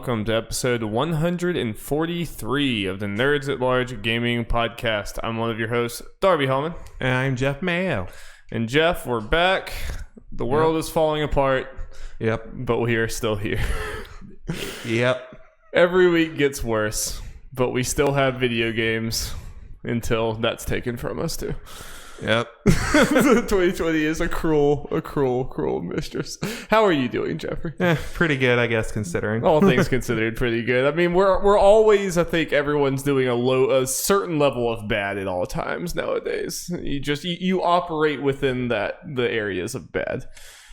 welcome to episode 143 of the Nerds at Large Gaming Podcast. I'm one of your hosts, Darby Hellman. And I'm Jeff Mayo. And Jeff, we're back. The world is falling apart. Yep. But we are still here. Yep. Every week gets worse, but we still have video games until that's taken from us too. Yep. 2020 is a cruel mistress. How are you doing, Jeffrey? Pretty good, I guess, considering. All things considered, pretty good. I mean, we're always, I think everyone's doing a certain level of bad at all times nowadays. You operate within the areas of bad.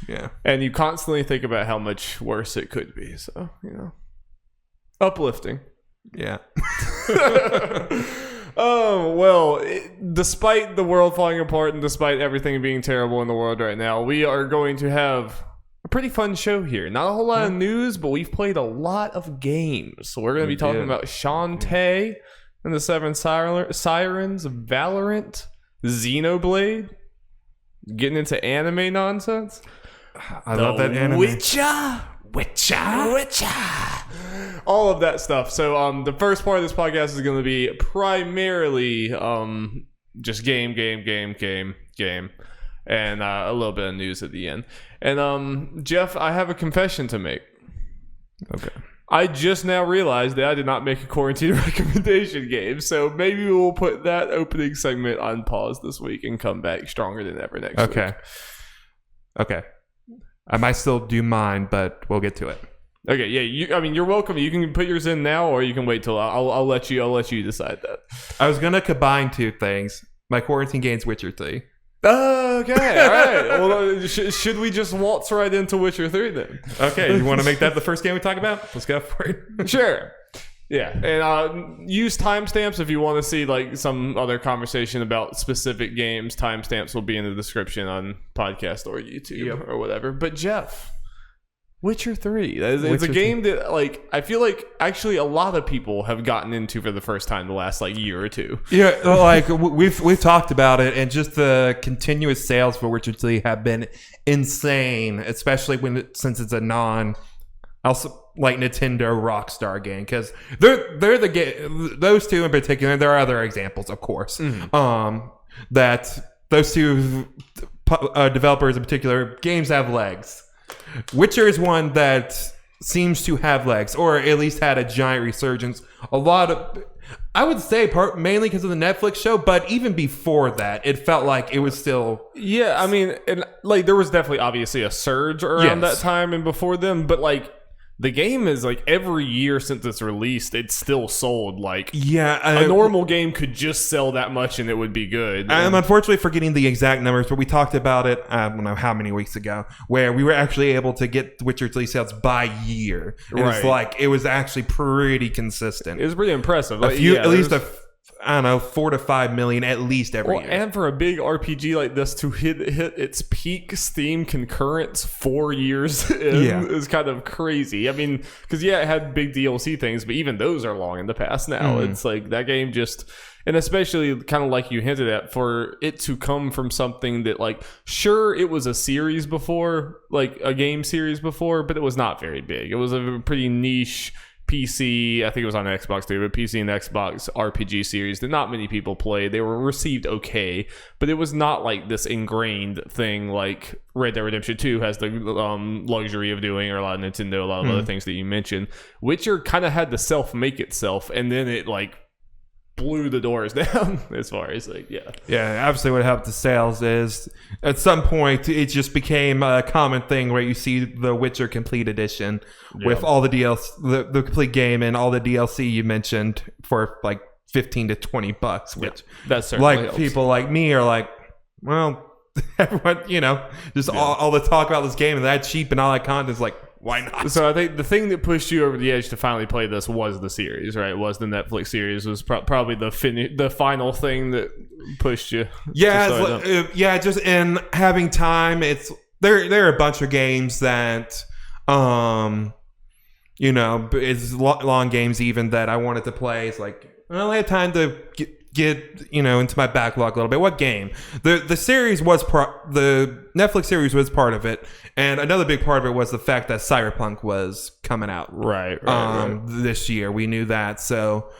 Yeah. And you constantly think about how much worse it could be. So, uplifting. Yeah. Oh, well, despite the world falling apart and despite everything being terrible in the world right now, we are going to have a pretty fun show here. Not a whole lot of news, but we've played a lot of games. So we're going to be talking about Shantae and the Seven Sirens, Valorant, Xenoblade, getting into anime nonsense. I love that anime. Witcher. All of that stuff. So the first part of this podcast is going to be primarily just game, and a little bit of news at the end. And Jeff, I have a confession to make. Okay. I just now realized that I did not make a quarantine recommendation game, so maybe we'll put that opening segment on pause this week and come back stronger than ever next week. Okay. I might still do mine, but we'll get to it. Okay, yeah. You're welcome. You can put yours in now, or you can wait till I'll let you decide that. I was gonna combine two things. My quarantine game's Witcher 3. Okay, all right. Well, should we just waltz right into Witcher 3 then? Okay, you want to make that the first game we talk about? Let's go for it. Sure. Yeah, and use timestamps if you want to see like some other conversation about specific games. Timestamps will be in the description on podcast or YouTube or whatever. But Jeff, Witcher 3, it's a game that like I feel like actually a lot of people have gotten into for the first time the last like year or two. Yeah, like we've talked about it, and just the continuous sales for Witcher 3 have been insane, especially since it's a like Nintendo Rockstar game, because they're the game. Those two in particular. There are other examples, of course. Mm-hmm. That those two developers in particular, games have legs. Witcher is one that seems to have legs, or at least had a giant resurgence. I would say mainly because of the Netflix show, but even before that, it felt like it was still. Yeah, I mean, and like there was definitely obviously a surge around that time and before them, but like. The game is like every year since it's released, it's still sold. Like a normal game could just sell that much and it would be good. I'm unfortunately forgetting the exact numbers, but we talked about it, I don't know how many weeks ago, where we were actually able to get Witcher 3 sales by year. Right. It was actually pretty consistent. It was pretty impressive. At least 4 to 5 million at least every year. And for a big RPG like this to hit its peak Steam concurrence 4 years in is kind of crazy. I mean, because it had big DLC things, but even those are long in the past now. It's like that game just, and especially kind of like you hinted at, for it to come from something that like, sure, it was a series before, like a game series before, but it was not very big. It was a pretty niche PC, I think it was on Xbox too, but PC and Xbox RPG series that not many people played. They were received okay, but it was not like this ingrained thing like Red Dead Redemption 2 has the luxury of doing, or a lot of Nintendo, a lot of other things that you mentioned. Witcher kind of had to self-make itself, and then it like blew the doors down as far as like obviously what helped the sales is at some point it just became a common thing where you see the Witcher Complete Edition with all the DLC, the complete game and all the DLC you mentioned for like $15 to $20, which that's certainly like helps. People like me are like, well, everyone, just all the talk about this game and that cheap and all that content is like, why not? So I think the thing that pushed you over the edge to finally play this was the series, right? Was the Netflix series was probably the final thing that pushed you. Just in having time. It's there are a bunch of games that, it's long games even that I wanted to play. It's like I only had time to get into my backlog a little bit. What game? The series was the Netflix series was part of it, and another big part of it was the fact that Cyberpunk was coming out right. this year. We knew that, so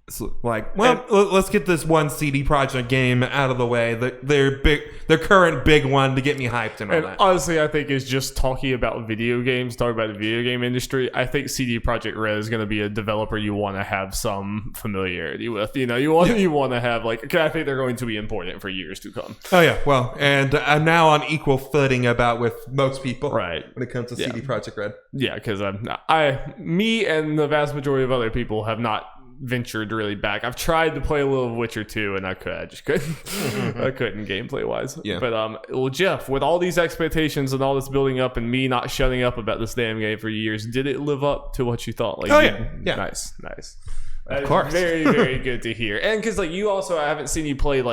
it's like, well, let's get this one CD Projekt game out of the way. Their current big one to get me hyped and all that. Honestly, I think it's just talking about video games, talking about the video game industry. I think CD Projekt Red is going to be a developer you want to have some familiarity with. You want to have I think they're going to be important for years to come. Oh yeah, well, and I'm now on equal footing with most people, right, when it comes to CD Projekt Red. Yeah, because me and the vast majority of other people have not ventured really back. I've tried to play a little Witcher 2 and I just couldn't. I couldn't gameplay wise. Yeah. But well, Jeff, with all these expectations and all this building up and me not shutting up about this damn game for years, did it live up to what you thought? Yeah. Nice. Of course. Very, very good to hear. And because you also, I haven't seen you play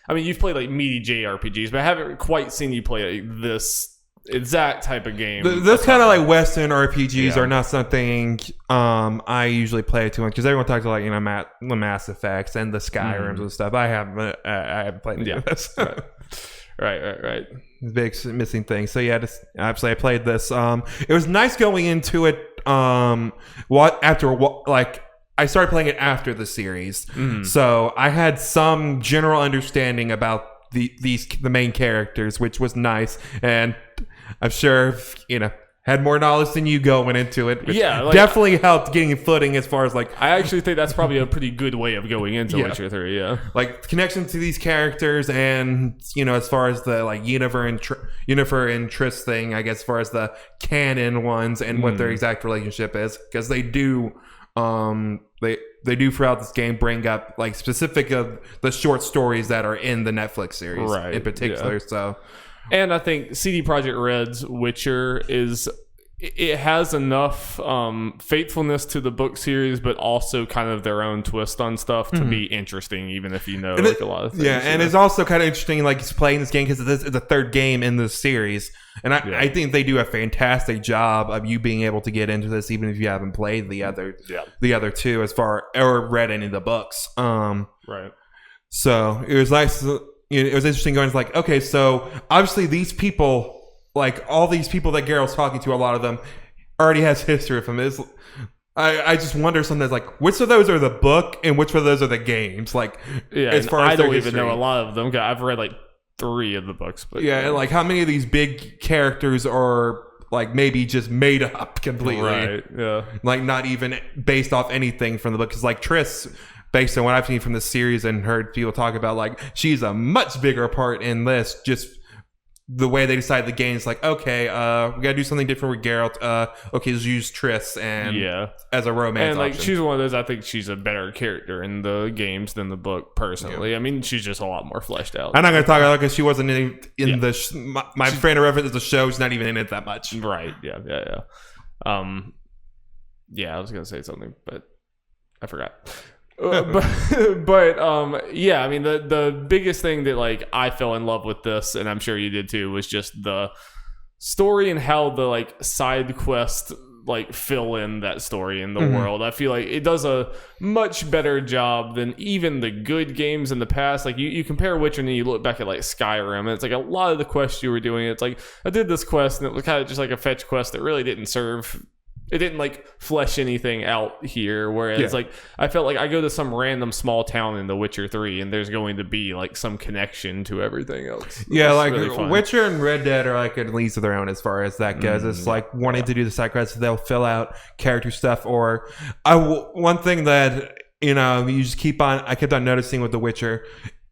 you've played meaty JRPGs, but I haven't quite seen you play this exact type of game. Those kind of Western RPGs are not something I usually play too much, because everyone talks about the Mass Effects and the Skyrims and stuff. I haven't played any of this. Right. Big missing thing. So yeah, obviously I played this. It was nice going into it. I started playing it after the series, so I had some general understanding about the main characters, which was nice, and I'm sure had more knowledge than you going into it, which definitely helped getting a footing as far as I actually think that's probably a pretty good way of going into Witcher 3. Connection to these characters, and as far as the Yennefer and Triss thing, I guess, as far as the canon ones and what their exact relationship is, because they do they do throughout this game bring up specific of the short stories that are in the Netflix series in particular. So, and I think CD Projekt Red's Witcher it has enough faithfulness to the book series, but also kind of their own twist on stuff to be interesting, even if a lot of things. Yeah, and it's also kind of interesting, playing this game, because it's the third game in this series, and I think they do a fantastic job of you being able to get into this, even if you haven't played the other two or read any of the books. Right. So it was nice. It was interesting going. It's okay, so obviously these people. All these people that Geralt's talking to, a lot of them already has history with him. I just wonder sometimes, which of those are the book and which of those are the games? As far as I don't even know a lot of them. I've read 3 of the books. But how many of these big characters are maybe just made up completely? Right. Yeah. Not even based off anything from the book. Because Triss, based on what I've seen from the series and heard people talk about, she's a much bigger part in this. Just the way they decide the game is okay, we gotta do something different with Geralt. Okay, let's use Triss as a romance option. She's one of those. I think she's a better character in the games than the book, personally. Yeah. I mean, she's just a lot more fleshed out. I'm not gonna talk about it because she wasn't in the my friend reference the show. She's not even in it that much. Right. Yeah. I was gonna say something, but I forgot. But I mean, the biggest thing that I fell in love with this, and I'm sure you did too, was just the story and how the side quest fill in that story in the world. I feel it does a much better job than even the good games in the past. You compare Witcher and then you look back at Skyrim, and it's a lot of the quests you were doing, it's I did this quest and it was kind of just a fetch quest that really didn't serve. It didn't flesh anything out here, whereas I felt I go to some random small town in The Witcher 3 and there's going to be some connection to everything else. Yeah, really Witcher and Red Dead are at least of their own as far as that goes. It's wanting to do the side quests, they'll fill out character stuff, or one thing that you just I kept on noticing with The Witcher.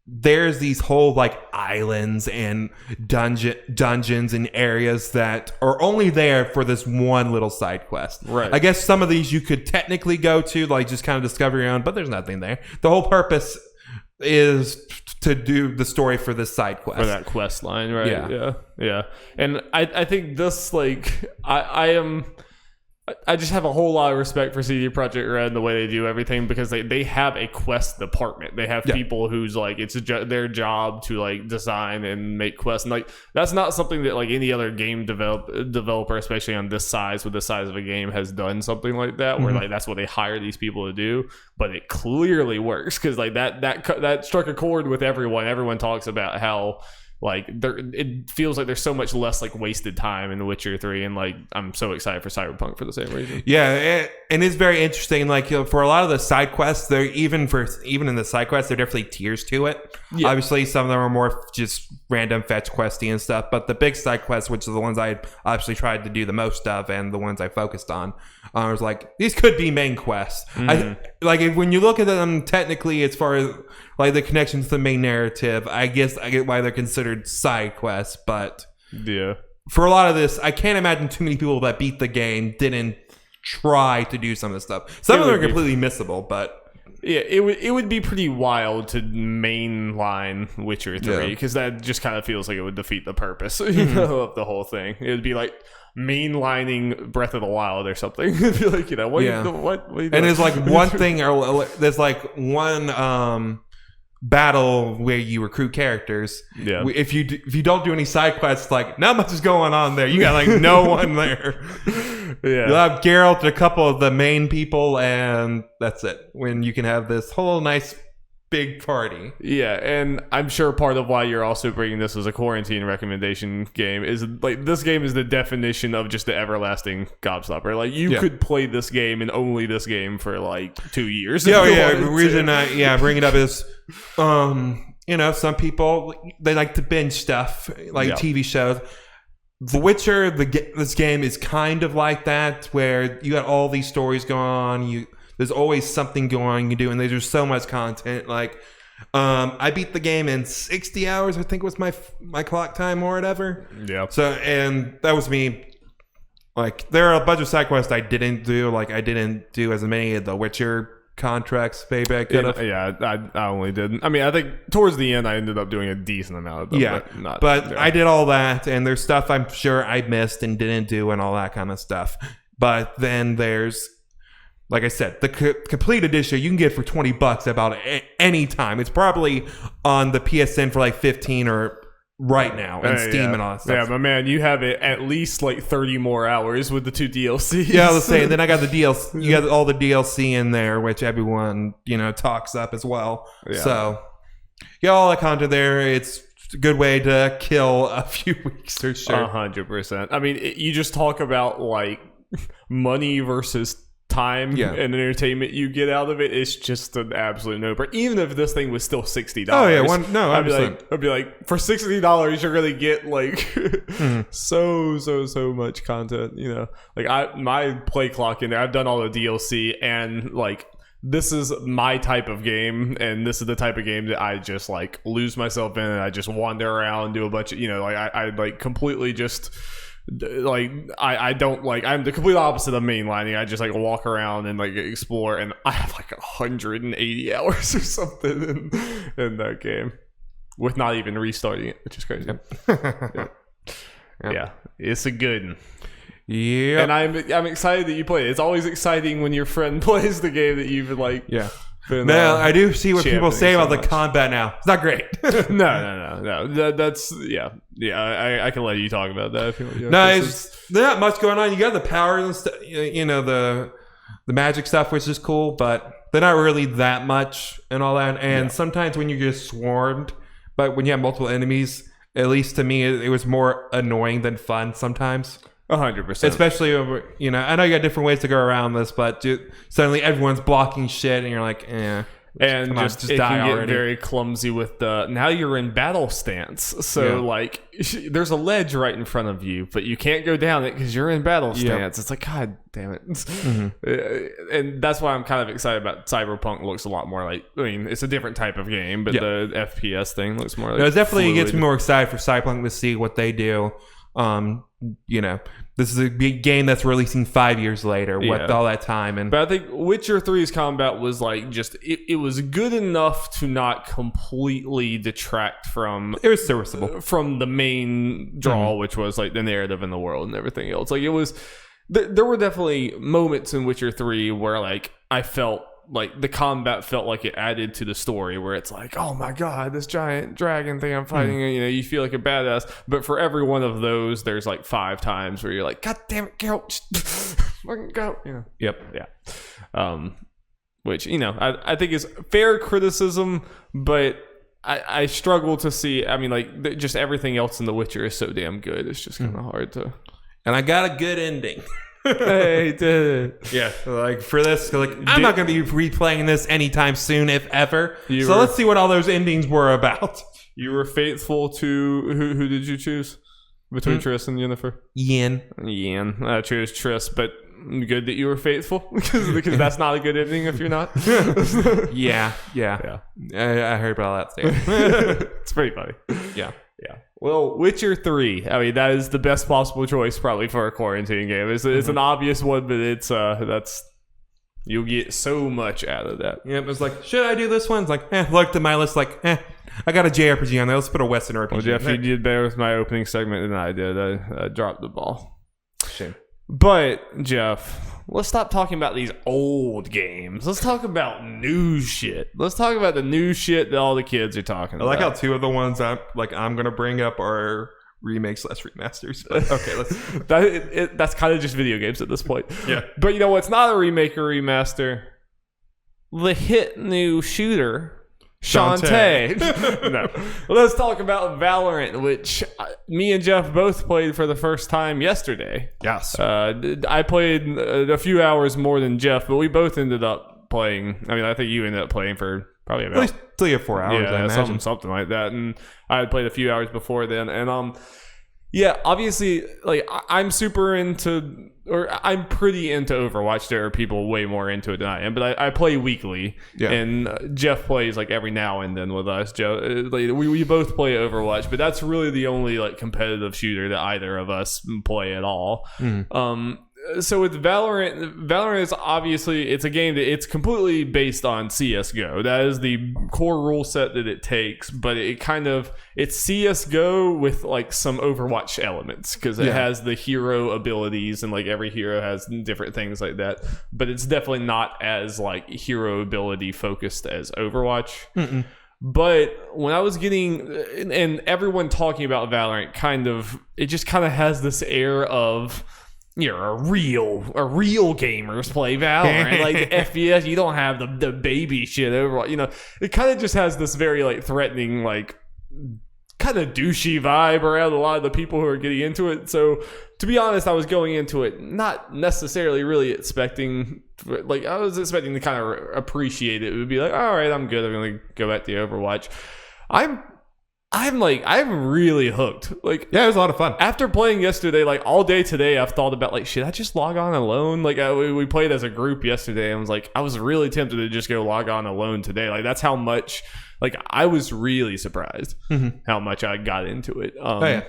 There's these whole islands and dungeons and areas that are only there for this one little side quest. Right. I guess some of these you could technically go to, just kind of discover your own, but there's nothing there. The whole purpose is to do the story for this side quest. For that quest line, right? Yeah. And I think this I am I just have a whole lot of respect for CD Projekt Red and the way they do everything, because they have a quest department. They have people who's like, it's their job to like design and make quests, and like that's not something that like any other game developer, especially on this size, with the size of a game, has done something like that, where like that's what they hire these people to do. But it clearly works, because like that struck a chord with everyone. Everyone talks about how like it feels like there's so much less like wasted time in The Witcher 3, and like I'm so excited for Cyberpunk for the same reason. Yeah, and it's very interesting. Like for a lot of the side quests, they're even in the side quests, there are definitely tiers to it. Yeah. Obviously, some of them are more just random fetch questy and stuff, but the big side quests, which are the ones I obviously tried to do the most of and the ones I focused on, I was like, these could be main quests. When you look at them technically, as far as like the connection to the main narrative, I guess I get why they're considered side quests, but yeah, for a lot of this, I can't imagine too many people that beat the game didn't try to do some of this stuff. Some of them are completely missable, but yeah, it would be pretty wild to mainline Witcher 3, because that just kind of feels like it would defeat the purpose, you know, of the whole thing. It would be like mainlining Breath of the Wild or something. It'd be like, you know, what are you doing? And there's like one thing, or there's like one battle where you recruit characters. Yeah. If you don't do any side quests, like not much is going on there. You got like no one there. Yeah. You'll have Geralt and a couple of the main people, and that's it. When you can have this whole nice big party. Yeah, and I'm sure part of why you're also bringing this as a quarantine recommendation game is like this game is the definition of just the everlasting gobstopper. Like you could play this game and only this game for like 2 years. The reason I bring it up is you know, some people, they like to binge stuff like TV shows. The Witcher, this game is kind of like that, where you got all these stories going on. There's always something going on you can do, and there's just so much content. Like, I beat the game in 60 hours, I think was my clock time or whatever. Yeah. So, and that was me. Like, there are a bunch of side quests I didn't do. Like, I didn't do as many of the Witcher contracts maybe I could have. Yeah, I only did. I mean, I think towards the end I ended up doing a decent amount of them. Yeah, but I did all that, and there's stuff I'm sure I missed and didn't do and all that kind of stuff. But then there's, like I said, the complete edition you can get for $20 about any time. It's probably on the PSN for like 15 or right now, and Steam and all that stuff. Yeah, but man, you have it at least like 30 more hours with the 2 DLCs. Yeah, I was saying, then I got the DLC. You got all the DLC in there, which everyone, you know, talks up as well. Yeah. So, you got all that content there. It's a good way to kill a few weeks for sure. 100%. I mean, you just talk about like money versus time and entertainment you get out of it. It's just an absolute no-brainer. Even if this thing was still $60. Oh yeah, I'd be like, for $60 you're gonna get like so much content, you know. Like my play clock in there, I've done all the DLC, and like this is my type of game, and this is the type of game that I just like lose myself in, and I just wander around, do a bunch of, you know, like I like completely just like I don't like, I'm the complete opposite of mainlining. I just like walk around and like explore, and I have like 180 hours or something in that game with not even restarting it, which is crazy. Yeah, it's a good one. Yeah, and I'm excited that you play it. It's always exciting when your friend plays the game that you've like now I do see what people say about the combat now. It's not great. No. That's I can let you talk about that if you want. There's not much going on. You got the power and stuff, you know, the magic stuff, which is cool, but they're not really that much and all that. And sometimes when you get swarmed, but when you have multiple enemies, at least to me, it was more annoying than fun sometimes. 100%. Especially over, you know, I know you got different ways to go around this, but suddenly everyone's blocking shit, and you're like, and just it die can already. Get very clumsy with the, now you're in battle stance, so like there's a ledge right in front of you, but you can't go down it because you're in battle stance. It's like, god damn it. And that's why I'm kind of excited about Cyberpunk. Looks a lot more like, I mean, it's a different type of game, but the FPS thing looks more like it definitely gets me more excited for Cyberpunk to see what they do. You know, this is a big game that's releasing 5 years later with all that time. But I think Witcher 3's combat was like just it was good enough to not completely detract from, it was serviceable, from the main draw, which was like the narrative in the world and everything else. Like it was there were definitely moments in Witcher 3 where like I felt like the combat felt like it added to the story, where it's like, oh my god, this giant dragon thing I'm fighting, you feel like a badass. But for every one of those, there's like 5 times where you're like, god damn it, Geralt, fucking go. Yep. Yeah. Which I think is fair criticism, but I struggle to see. I mean, like just everything else in The Witcher is so damn good. It's just kind of hard to. And I got a good ending. Hey, did it. Yeah, like for this, like I'm not going to be replaying this anytime soon, if ever. Let's see what all those endings were about. You were faithful to who did you choose between Triss and Yennefer? Yen. I chose Triss, but good that you were faithful because that's not a good ending if you're not. Yeah. I heard about that. It's pretty funny. Yeah. Well, Witcher 3. I mean, that is the best possible choice probably for a quarantine game. It's an obvious one, but it's you'll get so much out of that. Yeah, it was like, should I do this one? It's like, looked at my list, like, I got a JRPG on there. Let's put a Western RPG. Well, Jeff, you did better with my opening segment than I did. I dropped the ball. Shame. But Jeff, let's stop talking about these old games. Let's talk about new shit. Let's talk about the new shit that all the kids are talking about. I like how 2 of the ones I'm going to bring up are remakes / remasters. But okay, that's kind of just video games at this point. Yeah. But you know what's not a remake or remaster? The hit new shooter Shantae. No. Let's talk about Valorant, which me and Jeff both played for the first time yesterday. Yes. I played a few hours more than Jeff, but we both ended up playing. I mean, I think you ended up playing for probably about at least 3 or 4 hours. Yeah, I imagine. something like that. And I had played a few hours before then, and yeah, obviously, like I'm pretty into Overwatch. There are people way more into it than I am, but I play weekly, and Jeff plays like every now and then with us. Joe, like, we both play Overwatch, but that's really the only like competitive shooter that either of us play at all. So with Valorant is obviously, it's a game that it's completely based on CSGO. That is the core rule set that it takes, but it's CSGO with like some Overwatch elements, because it has the hero abilities, and like every hero has different things like that, but it's definitely not as like hero ability focused as Overwatch. But when I was getting, and everyone talking about Valorant, it just kind of has this air of, you're a real gamers play Valorant. Like FPS, you don't have the baby shit over. It kind of just has this very like threatening, like kind of douchey vibe around a lot of the people who are getting into it. So to be honest, I was going into it not necessarily really expecting, like I was expecting to kind of appreciate it. It would be like, all right, I'm good. I'm gonna go back to Overwatch. I'm really hooked. Like, yeah, it was a lot of fun. After playing yesterday, like all day today, I've thought about like, should I just log on alone? Like we played as a group yesterday, and I was really tempted to just go log on alone today. Like that's how much, like I was really surprised how much I got into it. I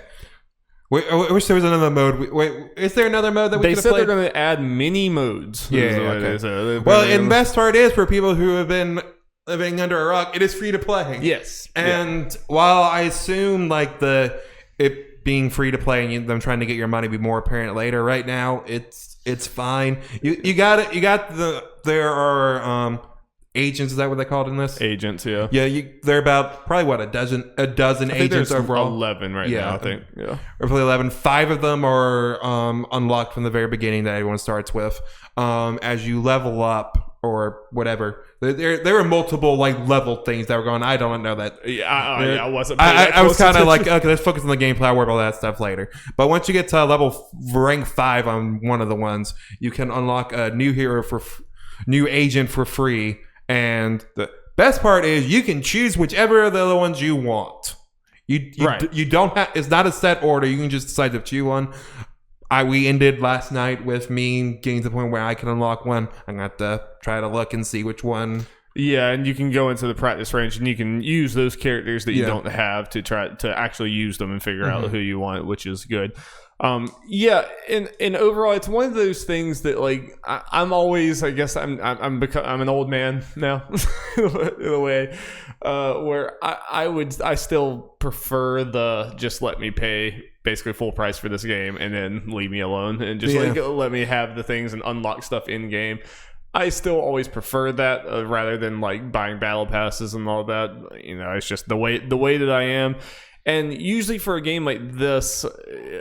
wish there was another mode. Wait, is there another mode that we could have played? They said they're going to add mini modes. Yeah, okay. Well, and the best part is for people who have been living under a rock, it is free to play. Yes. And while I assume like it being free to play and them trying to get your money be more apparent later, right now it's fine. You got it. There are agents. Is that what they called in this? Agents, yeah. Yeah, they're about probably a dozen agents overall. 11 right now, I think. Yeah. Or probably 11. 5 of them are unlocked from the very beginning that everyone starts with. As you level up or whatever, there were multiple like level things that were going. I don't know that. I wasn't. I was kind of like, okay, let's focus on the gameplay. I'll worry about that stuff later. But once you get to rank 5 on one of the ones, you can unlock a new hero new agent for free. And the best part is you can choose whichever of the other ones you want. You don't have. It's not a set order. You can just decide to choose one. We ended last night with me getting to the point where I can unlock one. I'm going to have to try to look and see which one. Yeah, and you can go into the practice range and you can use those characters that you don't have to try to actually use them and figure out who you want, which is good. Yeah, and overall, it's one of those things that like I'm always, I guess I'm an old man now in a way, where I still prefer the just let me pay basically full price for this game and then leave me alone and just like let me have the things and unlock stuff in game. I still always prefer that rather than like buying battle passes and all that. You know, it's just the way that I am. And usually for a game like this,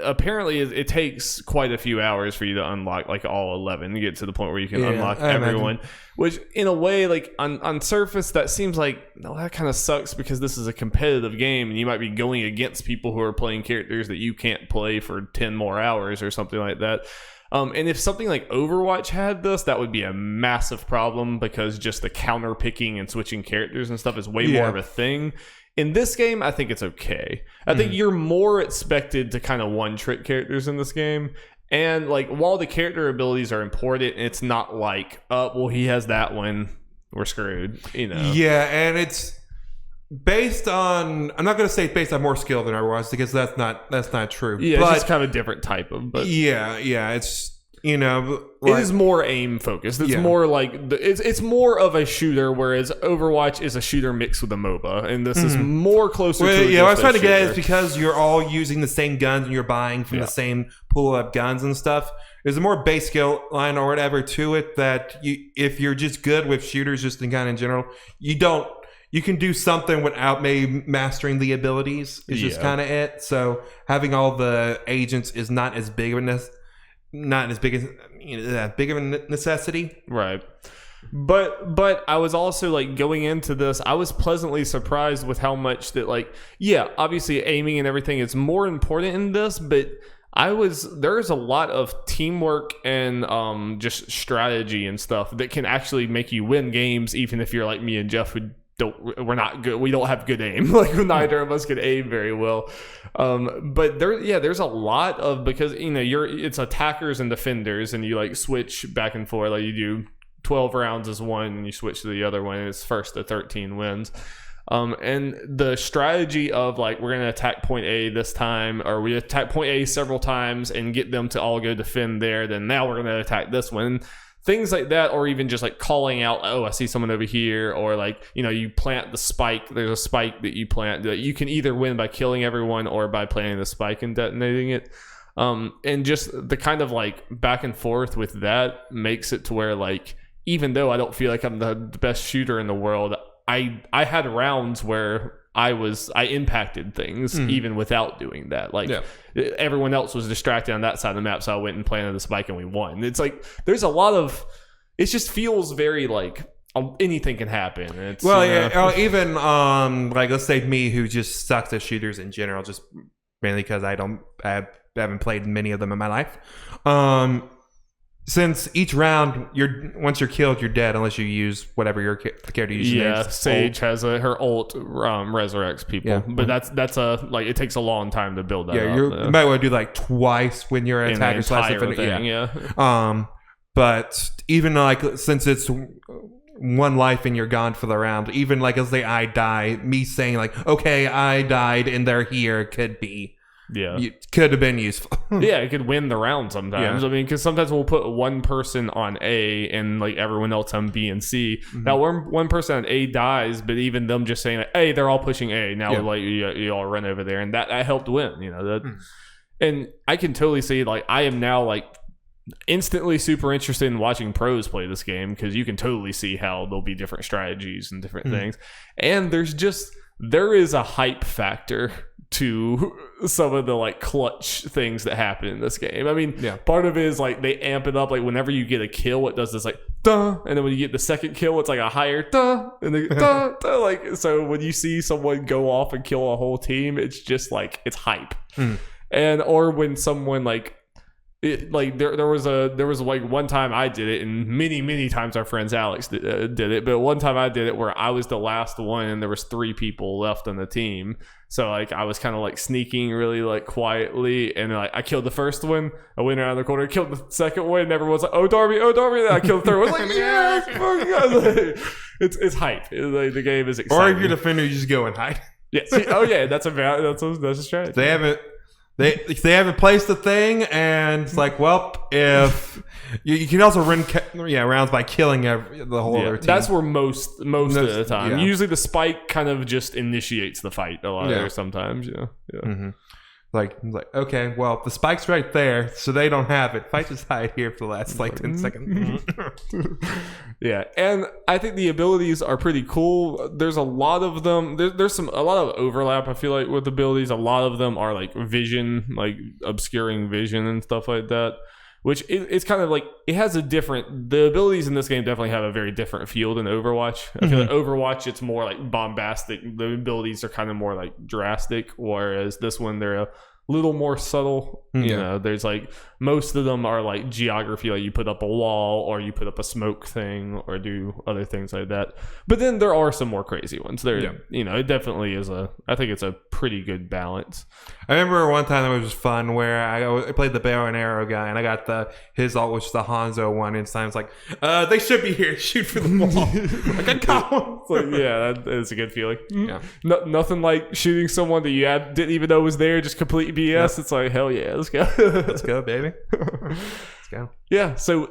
apparently it takes quite a few hours for you to unlock like all 11 to get to the point where you can unlock everyone. Which in a way, like on surface, that seems like, no, that kind of sucks because this is a competitive game and you might be going against people who are playing characters that you can't play for 10 more hours or something like that. And if something like Overwatch had this, that would be a massive problem because just the counter picking and switching characters and stuff is way more of a thing. In this game, I think it's okay. I think you're more expected to kind of one-trick characters in this game. And like while the character abilities are important, it's not like, well, he has that one, we're screwed, you know. Yeah, and it's based on, I'm not going to say it's based on more skill than Overwatch because that's not true. Yeah, but it's just kind of a different type of. But yeah, it's, you know, like, it is more aim focused. It's more like it's more of a shooter, whereas Overwatch is a shooter mixed with a MOBA, and this is more closer. Well, to yeah, what I was trying to get at is because you're all using the same guns and you're buying from the same pool of guns and stuff. There's a more base skill line or whatever to it that if you're just good with shooters, just in kind of in general, you can do something without maybe mastering the abilities. Is just kind of it. So having all the agents is not as big of a big of a necessity, right? But I was also like going into this, I was pleasantly surprised with how much that like, yeah, obviously aiming and everything is more important in this, but there's a lot of teamwork and just strategy and stuff that can actually make you win games, even if you're like me and Jeff, we're not good. We don't have good aim. Like neither of us can aim very well. But there's a lot of, because you know it's attackers and defenders, and you like switch back and forth. Like you do 12 rounds as one, and you switch to the other one, and it's first to 13 wins. And the strategy of like we're gonna attack point A this time, or we attack point A several times and get them to all go defend there. Then now we're gonna attack this one. Things like that, or even just like calling out, oh, I see someone over here, or like, you know, you plant the spike. There's a spike that you plant that you can either win by killing everyone or by planting the spike and detonating it. And just the kind of like back and forth with that makes it to where like, even though I don't feel like I'm the best shooter in the world, I had rounds where I impacted things even without doing that. Like everyone else was distracted on that side of the map, so I went and planted the spike and we won. It's like there's a lot of, it just feels very like anything can happen. It's, even like let's say me who just sucks at shooters in general, just mainly because I haven't played many of them in my life. Since each round, once you're killed, you're dead unless you use whatever your character uses. Yeah, Sage has her ult resurrects people, but that's like it takes a long time to build that. Yeah, you might want to do like twice when you're an attacker slash defender. But even like since it's one life and you're gone for the round, even like as they I die, me saying like, okay, I died and they're here could be. Yeah, could have been useful. Yeah, it could win the round sometimes. I mean, because sometimes we'll put one person on A and like everyone else on B and C. Now, one person on A dies, but even them just saying, like, "Hey, they're all pushing A." Now, like you all run over there, and that helped win. You know that, and I can totally see like I am now like instantly super interested in watching pros play this game because you can totally see how there'll be different strategies and different things, and there is a hype factor to some of the like clutch things that happen in this game. I mean, part of it is like they amp it up. Like whenever you get a kill, it does this like duh, and then when you get the second kill, it's like a higher duh, and then duh, duh. Like so, when you see someone go off and kill a whole team, it's just like it's hype. And or when someone like. Like there was like one time I did it, and many times our friends Alex did it, but one time I did it where I was the last one and there was 3 people left on the team, so like I was kind of like sneaking really like quietly, and like I killed the first one, I went around the corner, killed the second one, and everyone's like, oh Darby, and I killed the third one. I was like, yes, it's hype. The game is exciting. Or if you're the defender, you just go and hide. Yeah. See, that's a strategy. They haven't. They haven't placed the thing, and it's like, well, if you can also run rounds by killing the whole other team. That's where most of the time. Yeah. Usually the spike kind of just initiates the fight a lot, or sometimes, Yeah. Mm-hmm. Like, okay, well, the spike's right there, so they don't have it. If I just hide here for the last 10 seconds. Yeah, and I think the abilities are pretty cool. There's a lot of them. There's a lot of overlap, I feel like, with abilities. A lot of them are like vision, like obscuring vision and stuff like that. Which it's kind of like, it has the abilities in this game definitely have a very different feel than Overwatch. I feel like Overwatch, it's more like bombastic. The abilities are kind of more like drastic, whereas this one, they're a little more subtle. You know, there's like, most of them are like geography, like you put up a wall or you put up a smoke thing or do other things like that. But then there are some more crazy ones. It definitely is I think it's a pretty good balance. I remember one time that was just fun where I played the bow and arrow guy, and I got his ult, which is the Hanzo one, and it's like, they should be here, shoot for the wall. Like, I got one. It's like, yeah, that is a good feeling. Yeah. Nothing like shooting someone that you didn't even know was there, just complete BS. Yep. It's like, hell yeah, let's go. Let's go, baby. Let's go. Yeah, so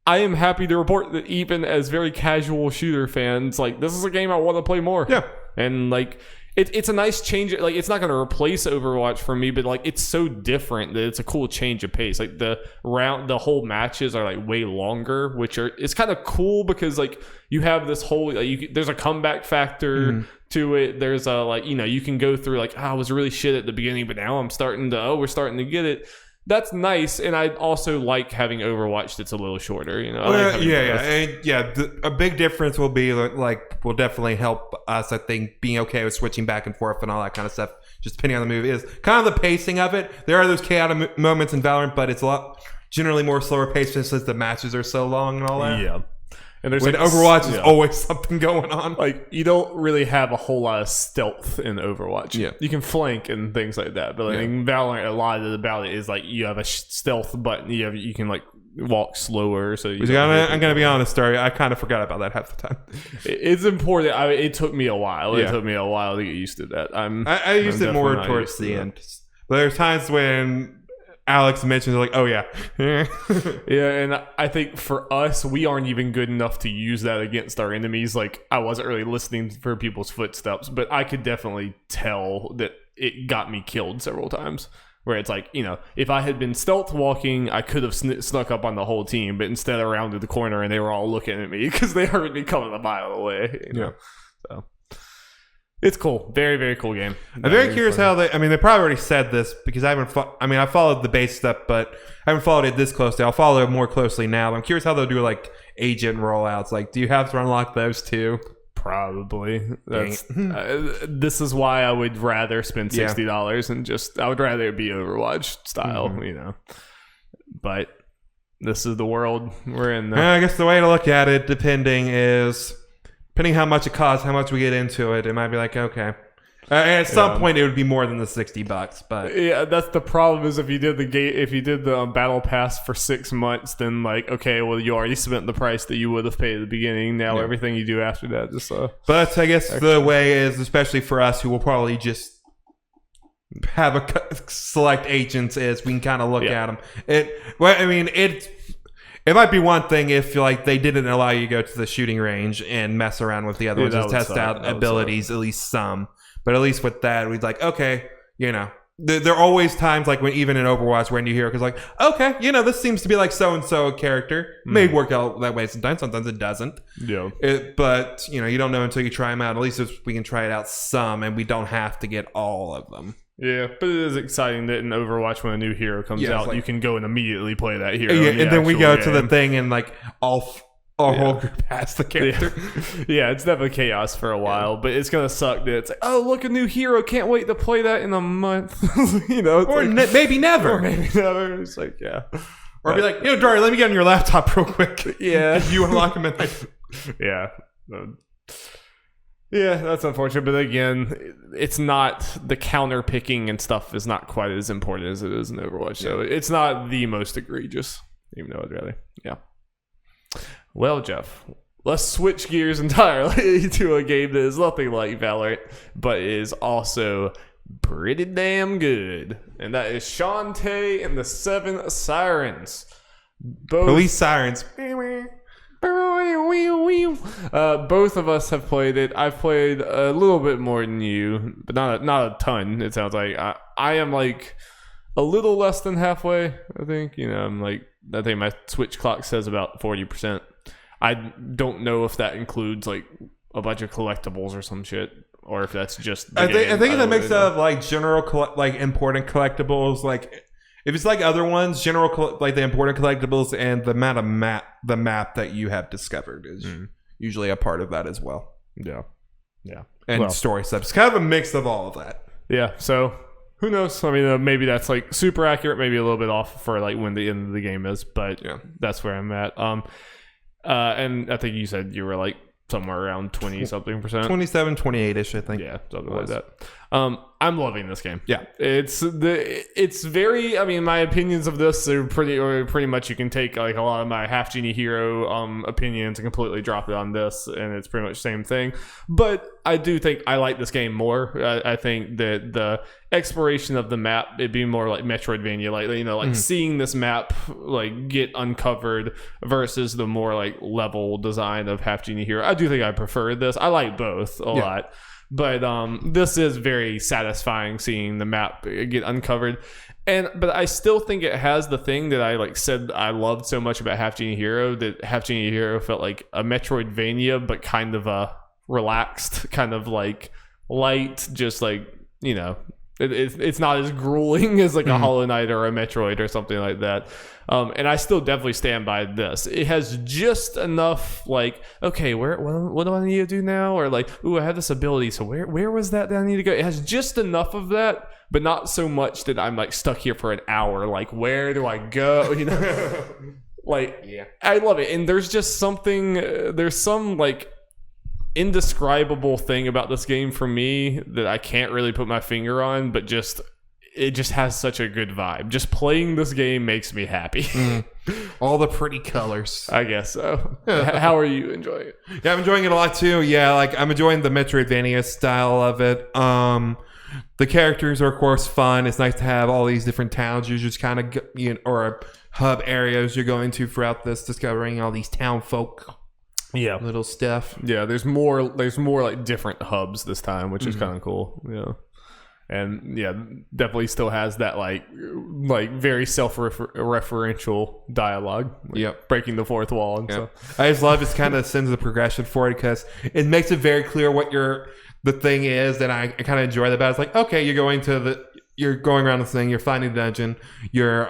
I am happy to report that even as very casual shooter fans, like, this is a game I want to play more. Yeah. And like, it's a nice change. Like, it's not going to replace Overwatch for me, but like, it's so different that it's a cool change of pace. Like, the whole matches are like way longer, it's kind of cool because like you have this whole there's a comeback factor to it. There's a you can go through like, I was really shit at the beginning, but now we're starting to get it. That's nice, and I also like having Overwatch that's a little shorter. A big difference will be will definitely help us. I think being okay with switching back and forth and all that kind of stuff, just depending on the movie, is kind of the pacing of it. There are those chaotic moments in Valorant, but it's a lot generally more slower paced since the matches are so long and all that. Yeah. And there's Overwatch is always something going on. Like, you don't really have a whole lot of stealth in Overwatch. Yeah. You can flank and things like that. But like in Valorant, a lot of it is like you have a stealth button. You can like walk slower. So I'm gonna be honest, Darby, I kind of forgot about that half the time. It's important. It took me a while. It took me a while to get used to that. I used it more towards the end. But there's times when Alex mentions like, oh yeah. Yeah, and I think for us, we aren't even good enough to use that against our enemies. Like, I wasn't really listening for people's footsteps, but I could definitely tell that it got me killed several times. Where it's like, if I had been stealth walking, I could have snuck up on the whole team, but instead I rounded the corner and they were all looking at me because they heard me coming a mile away. Yeah. So it's cool. Very, very cool game. I'm very curious how they probably already said this because I followed the base stuff, but I haven't followed it this closely. I'll follow it more closely now. I'm curious how they'll do like agent rollouts. Like, do you have to unlock those too? Probably. This is why I would rather spend $60 and I would rather it be Overwatch style, But this is the world we're in. I guess the way to look at it, depending how much it costs, how much we get into it, it might be like, okay. At some point, it would be more than the $60, but yeah, that's the problem. Is if you did the battle pass for 6 months, then like, okay, well, you already spent the price that you would have paid at the beginning. Now everything you do after that just. But I guess the way is, especially for us, who will probably just have a select agents, is we can kind of look at them. It might be one thing if like they didn't allow you to go to the shooting range and mess around with the other ones, just test out abilities, at least some. But at least with that, we'd like, okay, there are always times like when even in Overwatch when you hear, because like, okay, this seems to be like so and so character. May work out that way sometimes it doesn't. Yeah. But you don't know until you try them out. At least we can try it out some, and we don't have to get all of them. Yeah, but it is exciting that in Overwatch, when a new hero comes out, you can go and immediately play that hero. Yeah, and then we go to the thing and like our whole group has the character. Yeah, it's definitely chaos for a while, but it's gonna suck that it's like, oh, look, a new hero, can't wait to play that in a month. Or maybe never. Or maybe never. It's like, yeah. Or be like, Dory, let me get on your laptop real quick. Yeah. You unlock him Yeah. Yeah, that's unfortunate, but again, it's not, the counter picking and stuff is not quite as important as it is in Overwatch, so it's not the most egregious, even though I'd rather, Well, Jeff, let's switch gears entirely to a game that is nothing like Valorant, but is also pretty damn good. And that is Shantae and the Seven Sirens. Police sirens. Both of us have played it. I've played a little bit more than you, but not a ton. It sounds like I am like a little less than halfway. I think I'm like, I think my Switch clock says about 40%. I don't know if that includes like a bunch of collectibles or some shit, or if that's just. I think it's a mix of like general like important collectibles, like. If it's like other ones, like the important collectibles and the amount of the map that you have discovered is usually a part of that as well. Yeah. And story stuff. It's kind of a mix of all of that. Yeah. So who knows? I mean, maybe that's like super accurate, maybe a little bit off for like when the end of the game is, but that's where I'm at. And I think you said you were like somewhere around 20 something percent, 27, 28ish, I think. Yeah, something like that. I'm loving this game. Yeah, it's very. I mean, my opinions of this are pretty much. You can take like a lot of my Half Genie Hero opinions and completely drop it on this, and it's pretty much the same thing. But I do think I like this game more. I think that the exploration of the map, it'd be more like Metroidvania, like seeing this map like get uncovered versus the more like level design of Half Genie Hero. I do think I prefer this. I like both a lot. But this is very satisfying seeing the map get uncovered. But I still think it has the thing that I like said I loved so much about Half Genie Hero, that Half Genie Hero felt like a Metroidvania, but kind of a relaxed, kind of like light, just like, it's not as grueling as like a Hollow Knight or a Metroid or something like that. And I still definitely stand by this. It has just enough like, okay, what do I need to do now? Or like, ooh, I have this ability, so where was that I need to go? It has just enough of that, but not so much that I'm like stuck here for an hour. Like, where do I go? Like, yeah, I love it. And there's just something, there's some like indescribable thing about this game for me that I can't really put my finger on, but it just has such a good vibe. Just playing this game makes me happy. All the pretty colors. I guess so. How are you enjoying it? Yeah, I'm enjoying it a lot too. Yeah, like I'm enjoying the Metroidvania style of it. The characters are of course fun. It's nice to have all these different towns you just kind of or hub areas you're going to throughout this, discovering all these town folk. Yeah, little stuff. Yeah, there's more like different hubs this time, which is kind of cool. Yeah. And yeah, definitely still has that like very self-referential dialogue. Yep, breaking the fourth wall and stuff. I just love it. Kind of sends the progression for it because it makes it very clear what the thing is. And I kind of enjoy that about it. It's like, okay, you're going around this thing, you're finding the dungeon, you're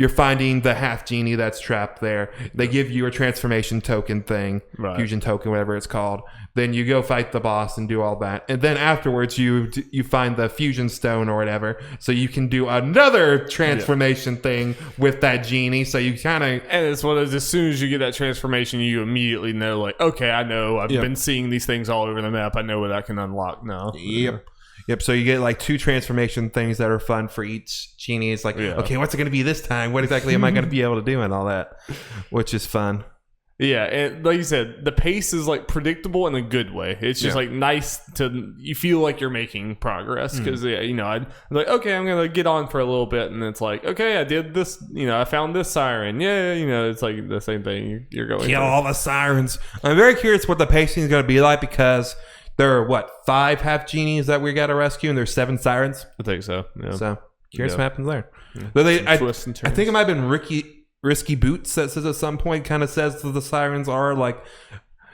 finding the half genie that's trapped there. They give you a transformation token thing, fusion token, whatever it's called. Then you go fight the boss and do all that. And then afterwards, you find the fusion stone or whatever. So you can do another transformation thing with that genie. So you kind of... And it's one of those, as soon as you get that transformation, you immediately know, like, okay, I know. I've been seeing these things all over the map. I know what I can unlock now. Yep, so you get like 2 transformation things that are fun for each genie. It's like, okay, what's it going to be this time? What exactly am I going to be able to do and all that, which is fun. Yeah, and like you said, the pace is like predictable in a good way. It's just like nice you feel like you're making progress because I'm like, okay, I'm gonna get on for a little bit, and it's like, okay, I did this, I found this siren. Yeah, it's like the same thing you're going. Kill all the sirens. I'm very curious what the pacing is going to be like because there are 5 half genies that we got to rescue, and there's 7 sirens. I think so. Yeah. So curious what happens there. Yeah. I think it might have been Risky Boots that says at some point kind of says that the sirens are like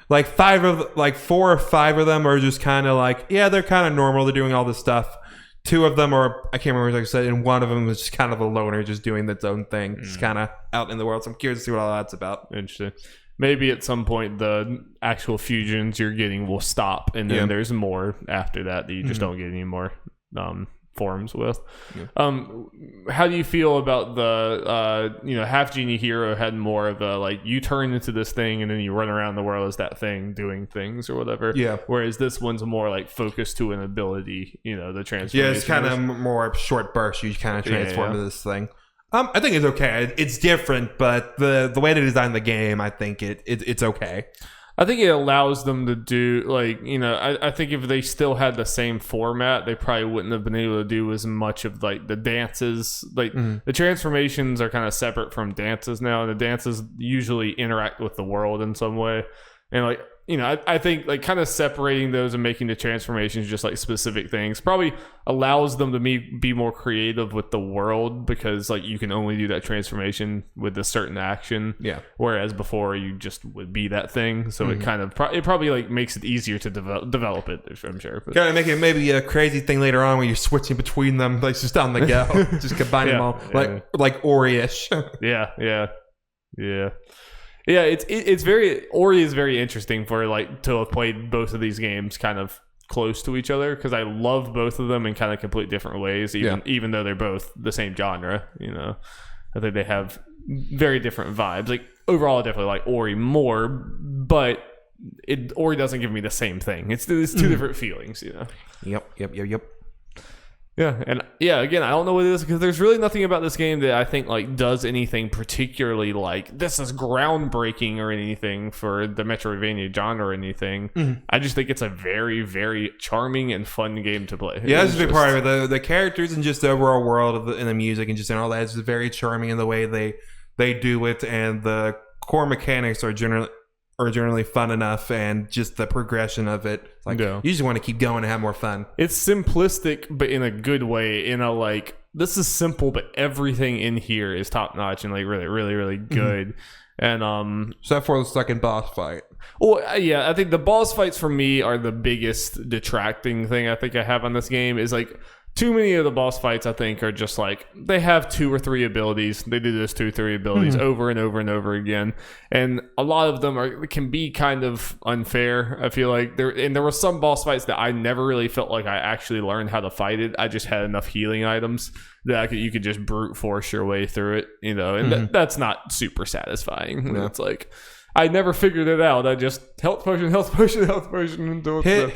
4 or 5 of them are just kind of like, yeah, they're kind of normal. They're doing all this stuff. 2 of them are, I can't remember what I said, and one of them is just kind of a loner, just doing its own thing, just kind of out in the world. So I'm curious to see what all that's about. Interesting. Maybe at some point the actual fusions you're getting will stop, and then there's more after that you just don't get any more forms with. How do you feel about the Half Genie Hero had more of a like you turn into this thing and then you run around the world as that thing doing things or whatever, whereas this one's more like focused to an ability, the transformation. It's kind of more short bursts. You kind of transform to this thing. I think it's okay. It's different, but the way to design the game, I think it's okay. I think it allows them to do, like, you know, I think if they still had the same format, they probably wouldn't have been able to do as much of, like, the dances. Like, the transformations are kind of separate from dances now, and the dances usually interact with the world in some way. And, like, you know, I think, like, kind of separating those and making the transformations just, like, specific things probably allows them to be more creative with the world, because, like, you can only do that transformation with a certain action. Yeah. Whereas before, you just would be that thing. So it kind of, it probably, like, makes it easier to develop it, I'm sure. Kind of make it maybe a crazy thing later on when you're switching between them, like, just on the go. Just combining them all. Like Ori-ish. Yeah. Yeah, it's very, Ori is very interesting for, like, to have played both of these games kind of close to each other, because I love both of them in kind of complete different ways, even though they're both the same genre. You know, I think they have very different vibes. Like, overall, I definitely like Ori more, but Ori doesn't give me the same thing. It's two different feelings. You know. Yep. Yeah, and again, I don't know what it is, because there's really nothing about this game that I think, like, does anything particularly, like, this is groundbreaking or anything for the Metroidvania genre or anything. I just think it's a very, very charming and fun game to play. Yeah, that's a big part of it. The characters and just the overall world and the music and just and all that is very charming in the way they do it, and the core mechanics are generally fun enough, and just the progression of it, like, you just want to keep going and have more fun. It's simplistic, but in a good way, in a, like, this is simple, but everything in here is top notch and, like, really, really, really good. And except for the second boss fight. Well, yeah, I think the boss fights for me are the biggest detracting thing I think I have on this game. Is, like, too many of the boss fights, I think, are just like, they have 2 or 3 abilities. They do those 2 or 3 abilities over and over and over again. And a lot of them can be kind of unfair, I feel like. There were some boss fights that I never really felt like I actually learned how to fight it. I just had enough healing items that you could just brute force your way through it, you know. And that's not super satisfying. No. It's like, I never figured it out. I just health potion until hit.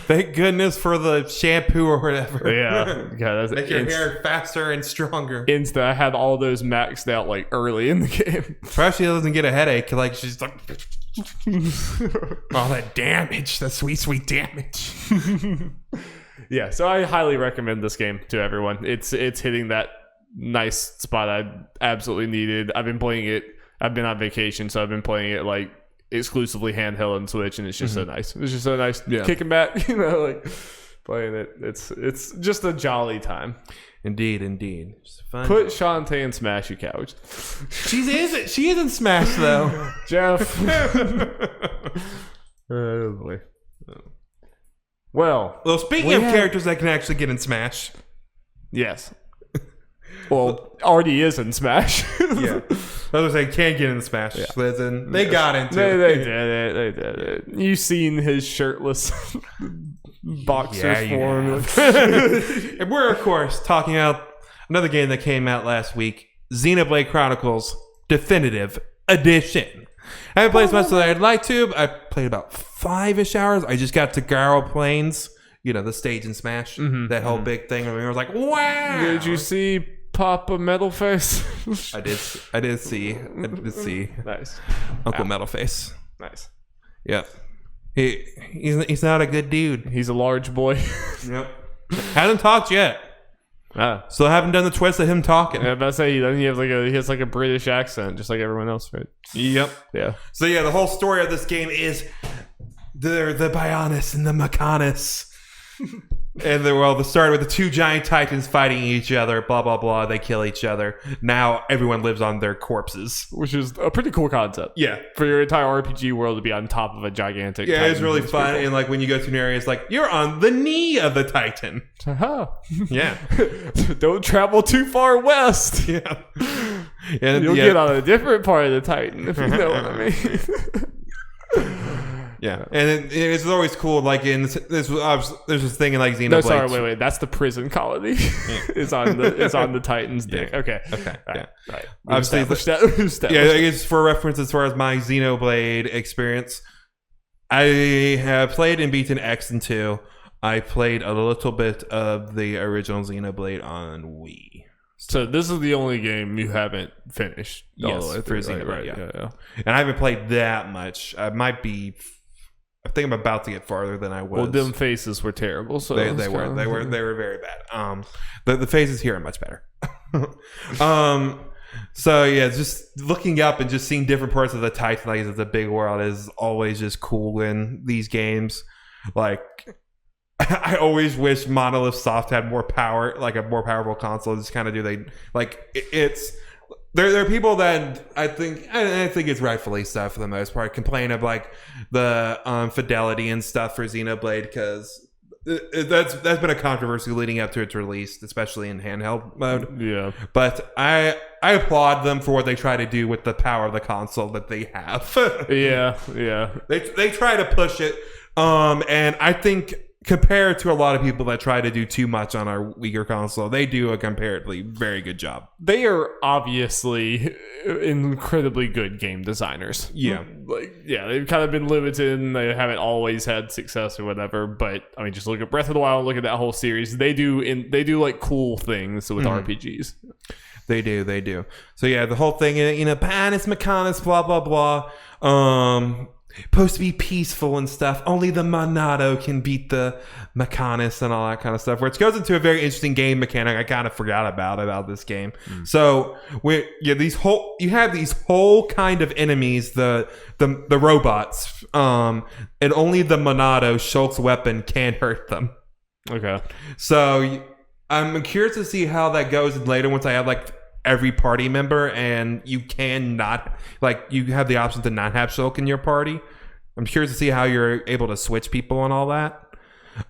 Thank goodness for the shampoo or whatever. Yeah, that's make your hair faster and stronger. I had all those maxed out, like, early in the game. Perhaps she doesn't get a headache. Like, she's like, all that damage, the sweet damage. Yeah, so I highly recommend this game to everyone. It's hitting that nice spot I absolutely needed. I've been playing it. I've been on vacation, so I've been playing it, like, exclusively handheld and Switch, and it's just so nice. It's just so nice kicking back, you know, like, playing it. It's just a jolly time. Indeed. It's fun. Put Shantae in Smash, you cowards. She is in Smash, though. Jeff. Oh, boy. Well, speaking of characters that can actually get in Smash. Yes. Well, already is in Smash. Yeah. Others they can't get in Smash. Yeah. They got into it. They did it. You've seen his shirtless boxer form. And we're, of course, talking about another game that came out last week, Xenoblade Chronicles Definitive Edition. I haven't played as much as I'd like to, but I played about 5-ish hours. I just got to Garo Plains, you know, the stage in Smash, that whole big thing. I was like, wow. Did you see Papa Metalface? I did see. Nice. Uncle Metalface. Nice. Yep. He's not a good dude. He's a large boy. Yep. Hasn't talked yet. Still haven't done the twist of him talking. Yeah, I'm about to say, he has like a British accent, just like everyone else, right? Yep. Yeah. So yeah, the whole story of this game is the Bionis and the Mechanis. And the start with the 2 giant titans fighting each other, blah blah blah. They kill each other. Now everyone lives on their corpses, which is a pretty cool concept. Yeah, for your entire RPG world to be on top of a gigantic. Yeah, titan, it's really fun. Cool. And like when you go to an area, it's like you're on the knee of the titan. Yeah. Don't travel too far west. Yeah, and you'll get on a different part of the titan, if you know what I mean. Yeah, and it's always cool. Like there's this thing in like Xenoblade. No, sorry, wait. That's the prison colony. Yeah. it's on the Titan's dick. Yeah. Okay. Right. Obviously, yeah. I guess for reference, as far as my Xenoblade experience, I have played and beaten X and 2. I played a little bit of the original Xenoblade on Wii. So this is the only game you haven't finished. Yes, all the way for through, Xenoblade, right? yeah. And I haven't played that much. I think I'm about to get farther than I was. Well, them faces were terrible. So they were very bad. The phases here are much better. So yeah, just looking up and just seeing different parts of the Titan of the big world is always just cool in these games. Like, I always wish Monolith Soft had more power, like a more powerful console. Just kind of there are people that I think it's rightfully so for the most part complain of like the fidelity and stuff for Xenoblade, because that's been a controversy leading up to its release, especially in handheld mode. Yeah, but I applaud them for what they try to do with the power of the console that they have. yeah. They try to push it, and I think compared to a lot of people that try to do too much on our weaker console, they do a comparatively very good job. They are obviously incredibly good game designers. Yeah. They've kind of been limited and they haven't always had success or whatever. But I mean, just look at Breath of the Wild, look at that whole series. They do like cool things with RPGs. They do. So yeah, the whole thing, Panis Mechanis, blah blah blah. Supposed to be peaceful and stuff. Only the Monado can beat the Mechanis and all that kind of stuff. Which goes into a very interesting game mechanic I kind of forgot about this game. So you have these whole kind of enemies, the robots, and only the Monado Shulk's weapon can hurt them. Okay. So I'm curious to see how that goes later once I have like every party member, and you cannot, like, you have the option to not have Shulk in your party. I'm curious to see how you're able to switch people and all that,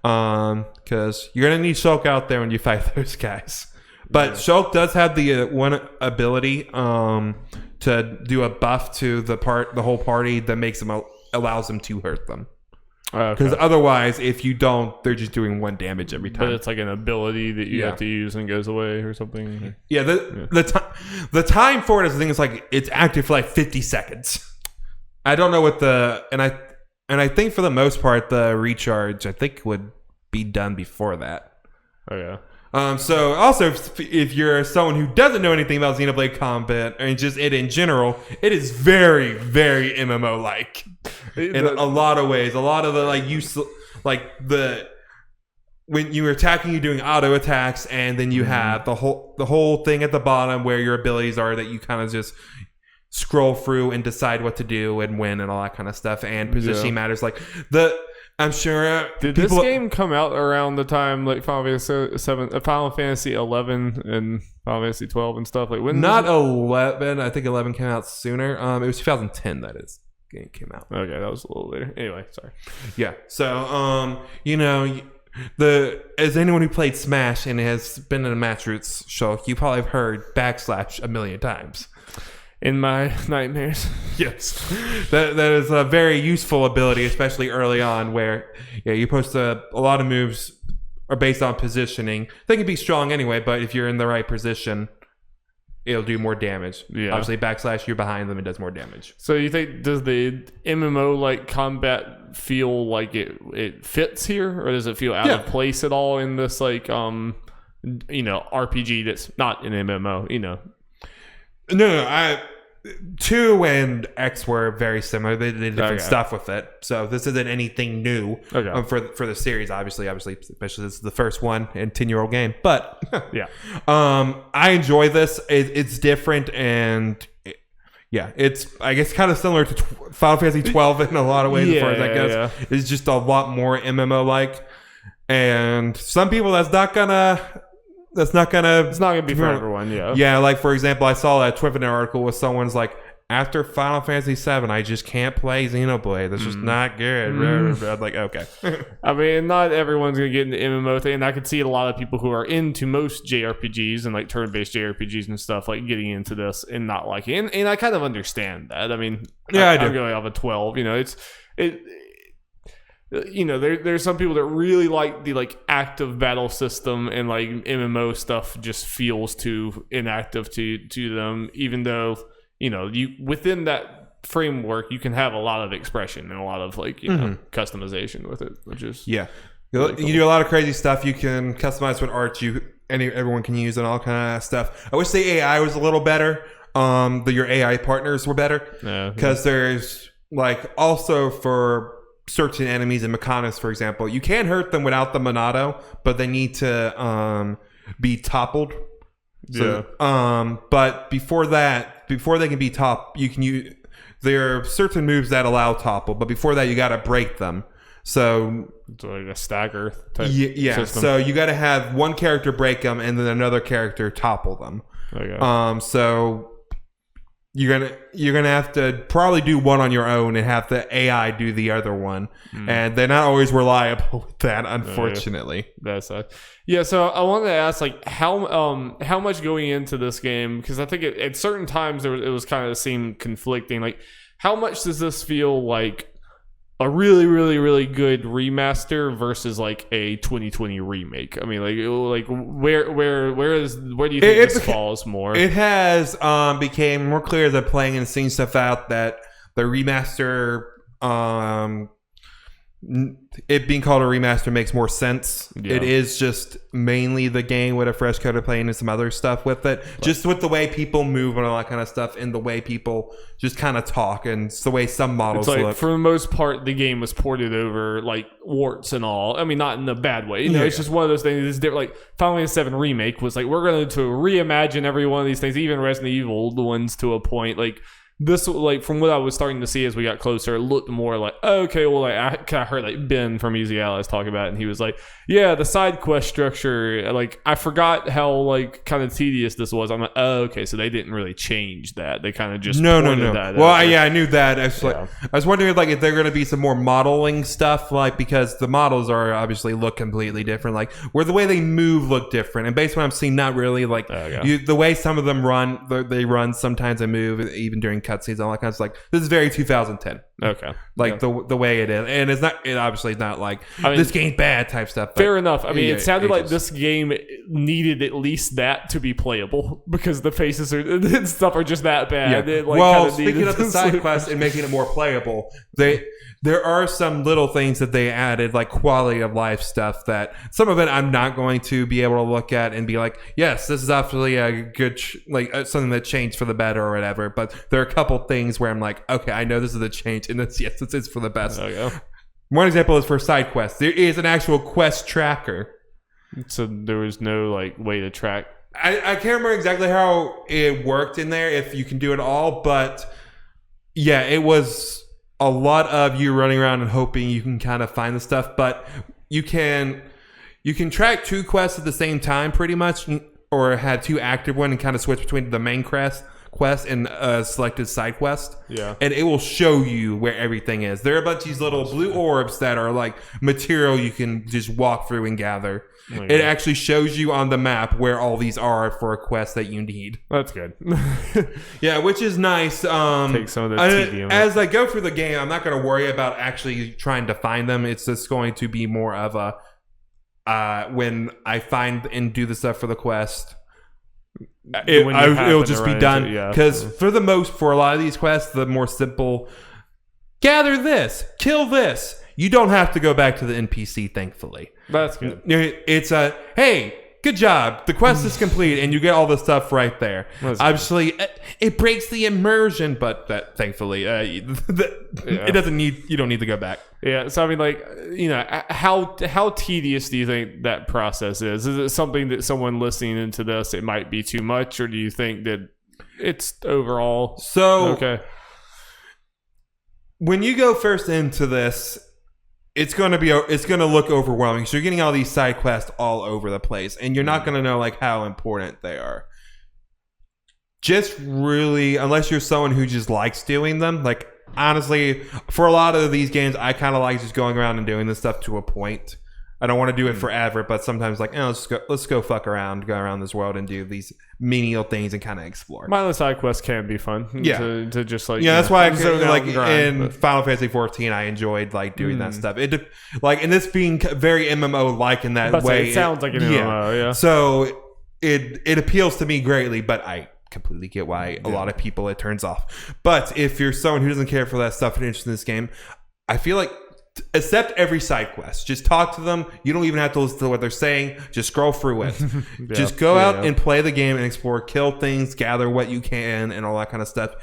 because you're gonna need Shulk out there when you fight those guys. But Shulk does have the one ability to do a buff to the whole party that allows them to hurt them. Because otherwise, if you don't, they're just doing 1 damage every time. But it's like an ability that you have to use and goes away or something. Yeah, the time for it is, I think it's like it's active for like 50 seconds. I don't know what and I think for the most part the recharge I think would be done before that. Oh yeah. So also, if you're someone who doesn't know anything about Xenoblade combat and just it in general, it is very, very MMO like in a lot of ways. A lot of the when you're attacking, you're doing auto attacks, and then you have the whole thing at the bottom where your abilities are that you kind of just scroll through and decide what to do and when and all that kind of stuff. And positioning matters. Like I'm sure. Did this game come out around the time like Final Fantasy 11 and Final Fantasy 12 and stuff? Like when? Not 11. I think 11 came out sooner. It was 2010. That is, game came out. Okay, that was a little later. Anyway, sorry. Yeah. So as anyone who played Smash and has been in a match roots show, you probably have heard / a million times. In my nightmares. Yes. That is a very useful ability, especially early on, where you're supposed to, a lot of moves are based on positioning. They can be strong anyway, but if you're in the right position, it'll do more damage. Yeah. Obviously, / you're behind them, it does more damage. So you think, does the MMO like combat feel like it fits here, or does it feel out of place at all in this like RPG that's not an MMO? No. 2 and X were very similar. They did different stuff with it. So this isn't anything new for the series, obviously, especially this is the first one in 10-year-old game. But I enjoy this. It's different, and it's, I guess, kind of similar to Final Fantasy 12 in a lot of ways as far as that goes. Yeah. It's just a lot more MMO-like. And some people, it's not gonna be for everyone. Yeah, like for example, I saw a Twitter article with someone's like, after Final Fantasy 7 I just can't play Xenoblade, that's just not good. I'm like, okay. I mean, not everyone's gonna get into MMO thing, and I could see a lot of people who are into most JRPGs and like turn-based JRPGs and stuff like getting into this and not liking it. And I kind of understand that. I mean, I do. I'm going off of 12. There's some people that really like the like active battle system, and like MMO stuff just feels too inactive to them, even though you within that framework you can have a lot of expression and a lot of like customization with it, which is you do a lot of crazy stuff. You can customize what art you everyone can use and all kind of stuff. I wish the AI was a little better. Your AI partners were better because there's like also for certain enemies in Mechonis, for example, you can hurt them without the Monado, but they need to be toppled. So, but before they can be you can use. There are certain moves that allow topple, but before that, you got to break them. So it's like a stagger type system. So you got to have one character break them, and then another character topple them. Okay. So you're gonna have to probably do one on your own and have the AI do the other one, and they're not always reliable with that, unfortunately. That's yeah. So I wanted to ask, like, how much going into this game, because I think at certain times it was kind of seemed conflicting. Like, how much does this feel like a really, really, really good remaster versus like a 2020 remake? I mean, like where do you think this falls more? It has became more clear that playing and seeing stuff out that the remaster, it being called a remaster makes more sense. Yeah. It is just mainly the game with a fresh coat of paint and some other stuff with it. Just with the way people move and all that kind of stuff, and the way people just kind of talk, and it's the way some models look. For the most part, the game was ported over, like, warts and all. I mean, not in a bad way. It's just one of those things. It's different. Like, Final Fantasy VII Remake was like, we're going to reimagine every one of these things, even Resident Evil, the ones to a point. Like, this, like, from what I was starting to see as we got closer, it looked more like, okay, well, like, I heard, like, Ben from Easy Allies talk about it, and he was like, yeah, the side quest structure, like, I forgot how, like, kind of tedious this was. I'm like, oh, okay, so they didn't really change that. They kind of just no. that. Well, I knew that. I was wondering, like, if they're going to be some more modeling stuff, like, because the models are obviously look completely different, like, where the way they move look different, and based on what I'm seeing, not really, like, the way some of them run, they run sometimes and move, even during cutscenes, all that kind of stuff. Like, this is very 2010. Okay. Like the way it is, and it obviously is not like this game's bad type stuff. Fair enough. I mean, it sounded like this game needed at least that to be playable, because the faces and stuff are just that bad. Yeah. Well, speaking of the side quest and making it more playable, there are some little things that they added, like quality of life stuff, that some of it I'm not going to be able to look at and be like, yes, this is absolutely a good something that changed for the better or whatever. But there are a couple things where I'm like, okay, I know this is a change, and this is for the best. One example is for side quests. There is an actual quest tracker. So there was no, like, way to track. I can't remember exactly how it worked in there, if you can do it all, but yeah, it was a lot of you running around and hoping you can kind of find the stuff, but you can track two quests at the same time pretty much, or have two active ones and kind of switch between the main quest and a selected side quest. Yeah. And it will show you where everything is. There are a bunch of these little blue orbs that are like material you can just walk through and gather. It actually shows you on the map where all these are for a quest that you need. That's good. Yeah, which is nice. Take some of the tedium. As I go through the game, I'm not going to worry about actually trying to find them. It's just going to be more of a when I find and do the stuff for the quest, it'll just be done. Because for a lot of these quests, the more simple, gather this, kill this, you don't have to go back to the NPC, thankfully. That's good. It's hey, good job, the quest is complete, and you get all the stuff right there. Obviously, it breaks the immersion, but that thankfully it doesn't need, you don't need to go back. Yeah, so I mean, like, you know, how tedious do you think that process is? Is it something that someone listening into this, it might be too much, or do you think that it's overall okay? When you go first into this, it's going to look overwhelming. So you're getting all these side quests all over the place, and you're not going to know, like, how important they are. Just really, unless you're someone who just likes doing them. Like, honestly, for a lot of these games, I kind of like just going around and doing this stuff to a point. I don't want to do it forever, but sometimes, like, let's go fuck around, go around this world and do these menial things and kind of explore. Mindless side quests can be fun. Yeah, to just, like, that's why in Final Fantasy 14, I enjoyed, like, doing that stuff. It like, and this being very MMO like in that way. It sounds like an MMO. Yeah. So it appeals to me greatly, but I completely get why a lot of people it turns off. But if you're someone who doesn't care for that stuff and interested in this game, I feel like accept every side quest. Just talk to them. You don't even have to listen to what they're saying. Just scroll through it. Just go out and play the game and explore, kill things, gather what you can, and all that kind of stuff.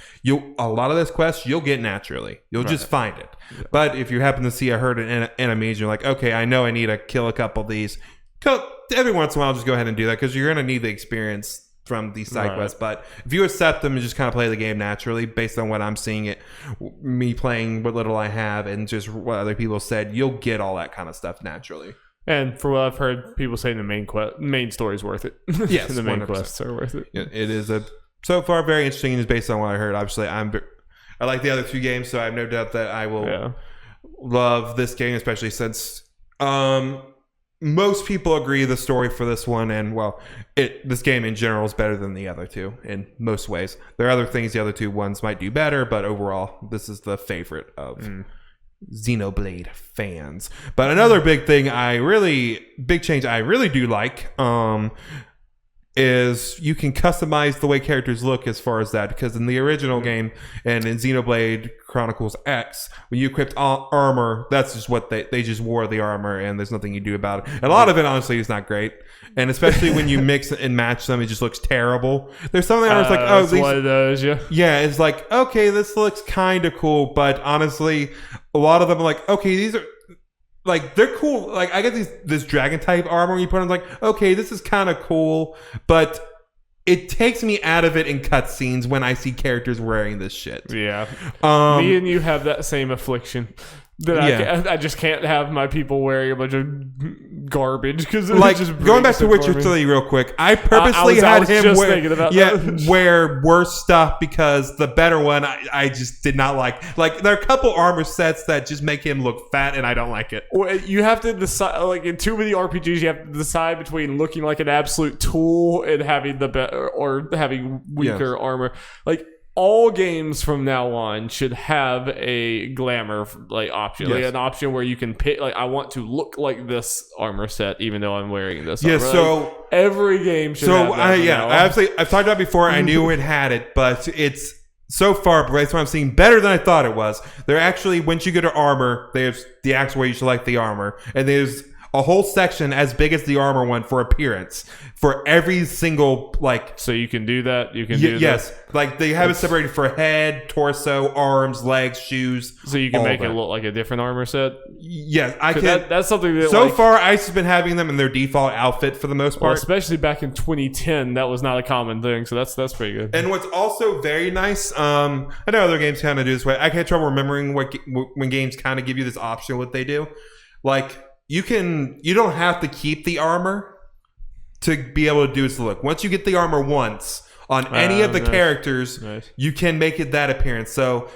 A lot of this quest you'll get naturally. You'll just find it. Yeah. But if you happen to see a herd of enemies, you're like, okay, I know I need to kill a couple of these. Every once in a while, just go ahead and do that because you're going to need the experience from these side quests. But if you accept them and just kind of play the game naturally based on what I'm seeing me playing what little I have and just what other people said, you'll get all that kind of stuff naturally. And for what I've heard people saying, the main story is worth it. Yes, the main 100%. quests are worth it. Yeah, it is so far very interesting and based on what I heard. Obviously I like the other two games, so I have no doubt that I will love this game, especially since most people agree the story for this one, and this game in general is better than the other two in most ways. There are other things the other two ones might do better, but overall, this is the favorite of Xenoblade fans. But another big change I really do like is you can customize the way characters look as far as that, because in the original game and in Xenoblade Chronicles X, when you equipped armor, that's just what they just wore the armor and there's nothing you do about it. And a lot of it honestly is not great, and especially when you mix and match them, it just looks terrible. There's something where it's like, oh, these, one of those, yeah, it's like, okay, this looks kind of cool, but honestly a lot of them are like, okay, these are like, they're cool. Like, I get this dragon type armor you put on, like, okay, this is kind of cool, but it takes me out of it in cutscenes when I see characters wearing this shit. Yeah. Me and you have that same affliction. That I just can't have my people wearing a bunch of garbage because like just going back to Witcher 3 real quick. I purposely had him wear worse stuff because the better one I just did not like. Like, there are a couple armor sets that just make him look fat, and I don't like it. Well, you have to decide. Like in too many RPGs, you have to decide between looking like an absolute tool and having or having weaker armor. Like, all games from now on should have a glamour option, like an option where you can pick. Like, I want to look like this armor set, even though I'm wearing this. Yeah, armor. so every game should. have that I've talked about it before. I knew it had it, but it's so far based on what I'm seeing better than I thought it was. They're actually, once you go to armor, there's the actual way you select the armor, and there's a whole section as big as the armor one for appearance for every single So you can do that. You can do yes. Like, they have it separated for head, torso, arms, legs, shoes. So you can make it look like a different armor set. Yes, I can. That's something that so far ICE has been having them in their default outfit for the most part. Especially back in 2010, that was not a common thing. So that's pretty good. And what's also very nice, I know other games kind of do this way. I had trouble remembering when games kind of give you this option what they do. Like, you don't have to keep the armor to be able to do its look. Once you get the armor once on any of the characters, you can make it that appearance. So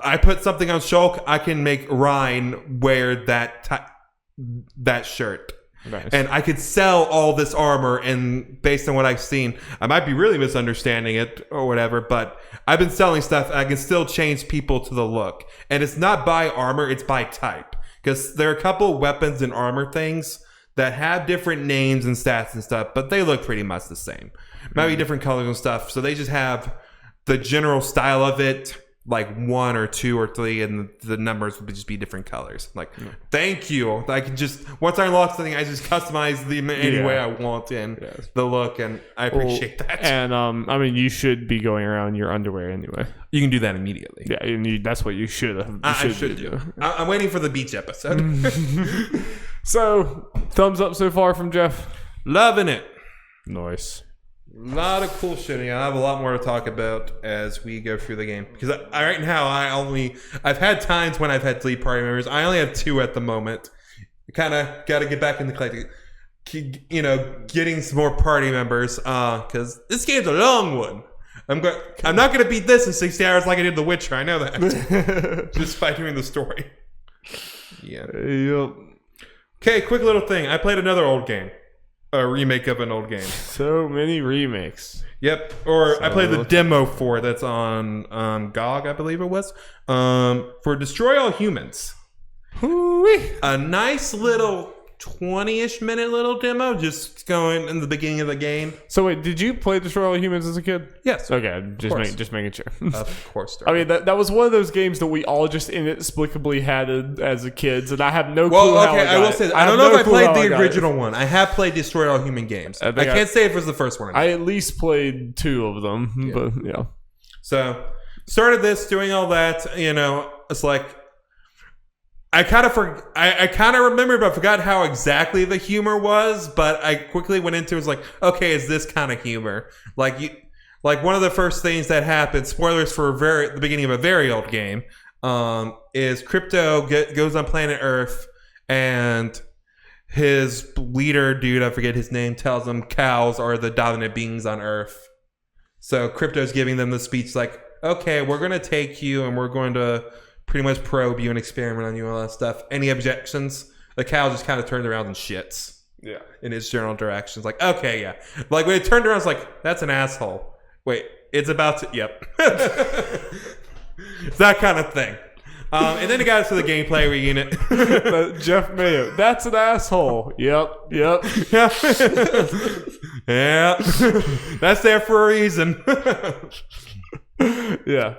I put something on Shulk, I can make Ryan wear that shirt. Nice. And I could sell all this armor, and based on what I've seen, I might be really misunderstanding it or whatever, but I've been selling stuff. I can still change people to the look. And it's not by armor, it's by type. Because there are a couple weapons and armor things that have different names and stats and stuff, but they look pretty much the same. Might be different colors and stuff. So they just have the general style of it, like 1 or 2 or 3, and the numbers would just be different colors. Like, thank you. I can just, once I unlock something, I just customize them any way I want in the look, and I appreciate that. And I mean, you should be going around your underwear anyway. You can do that immediately. Yeah, and that's what you should have. I should do. I'm waiting for the beach episode. So, thumbs up so far from Jeff. Loving it. Nice. A lot of cool shit. I have a lot more to talk about as we go through the game. Because right now, I've had times when I've had 3 party members. I only have 2 at the moment. Kind of got to get back in the collective. Getting some more party members. Because this game's a long one. I'm not going to beat this in 60 hours like I did The Witcher. I know that. Just by doing the story. Yeah. Yep. Okay, quick little thing. I played another old game. A remake of an old game. So many remakes. Yep. I played the demo for it. That's on GOG, I believe it was. For Destroy All Humans. Hoo-wee. A nice little 20-ish minute little demo just going in the beginning of the game. So wait, did you play Destroy All Humans as a kid? Yes. Okay, just making sure. Of course. I mean, that was one of those games that we all just inexplicably had as kids, and I have no clue how I will say that. I don't know if I played the original one. I have played Destroy All Human games. I can't say if it was the first one. I at least played 2 of them, but yeah. So, started this, doing all that, it's like, I kind of remembered, but I forgot how exactly the humor was. But I quickly went into it, was like, okay, is this kind of humor? Like one of the first things that happened, spoilers for the beginning of a very old game, is Crypto goes on planet Earth, and his leader, dude, I forget his name, tells him cows are the dominant beings on Earth. So Crypto's giving them the speech like, okay, we're going to take you and we're going to pretty much probe you and experiment on you and all that stuff. Any objections? The cow just kind of turned around and shits. Yeah. In its general directions. Like, okay, yeah. Like, when it turned around, it's like, that's an asshole. Wait, it's about to... Yep. It's that kind of thing. And then it got us to the gameplay reunit. Jeff Mayo. That's an asshole. Yep. Yeah. That's there for a reason. Yeah.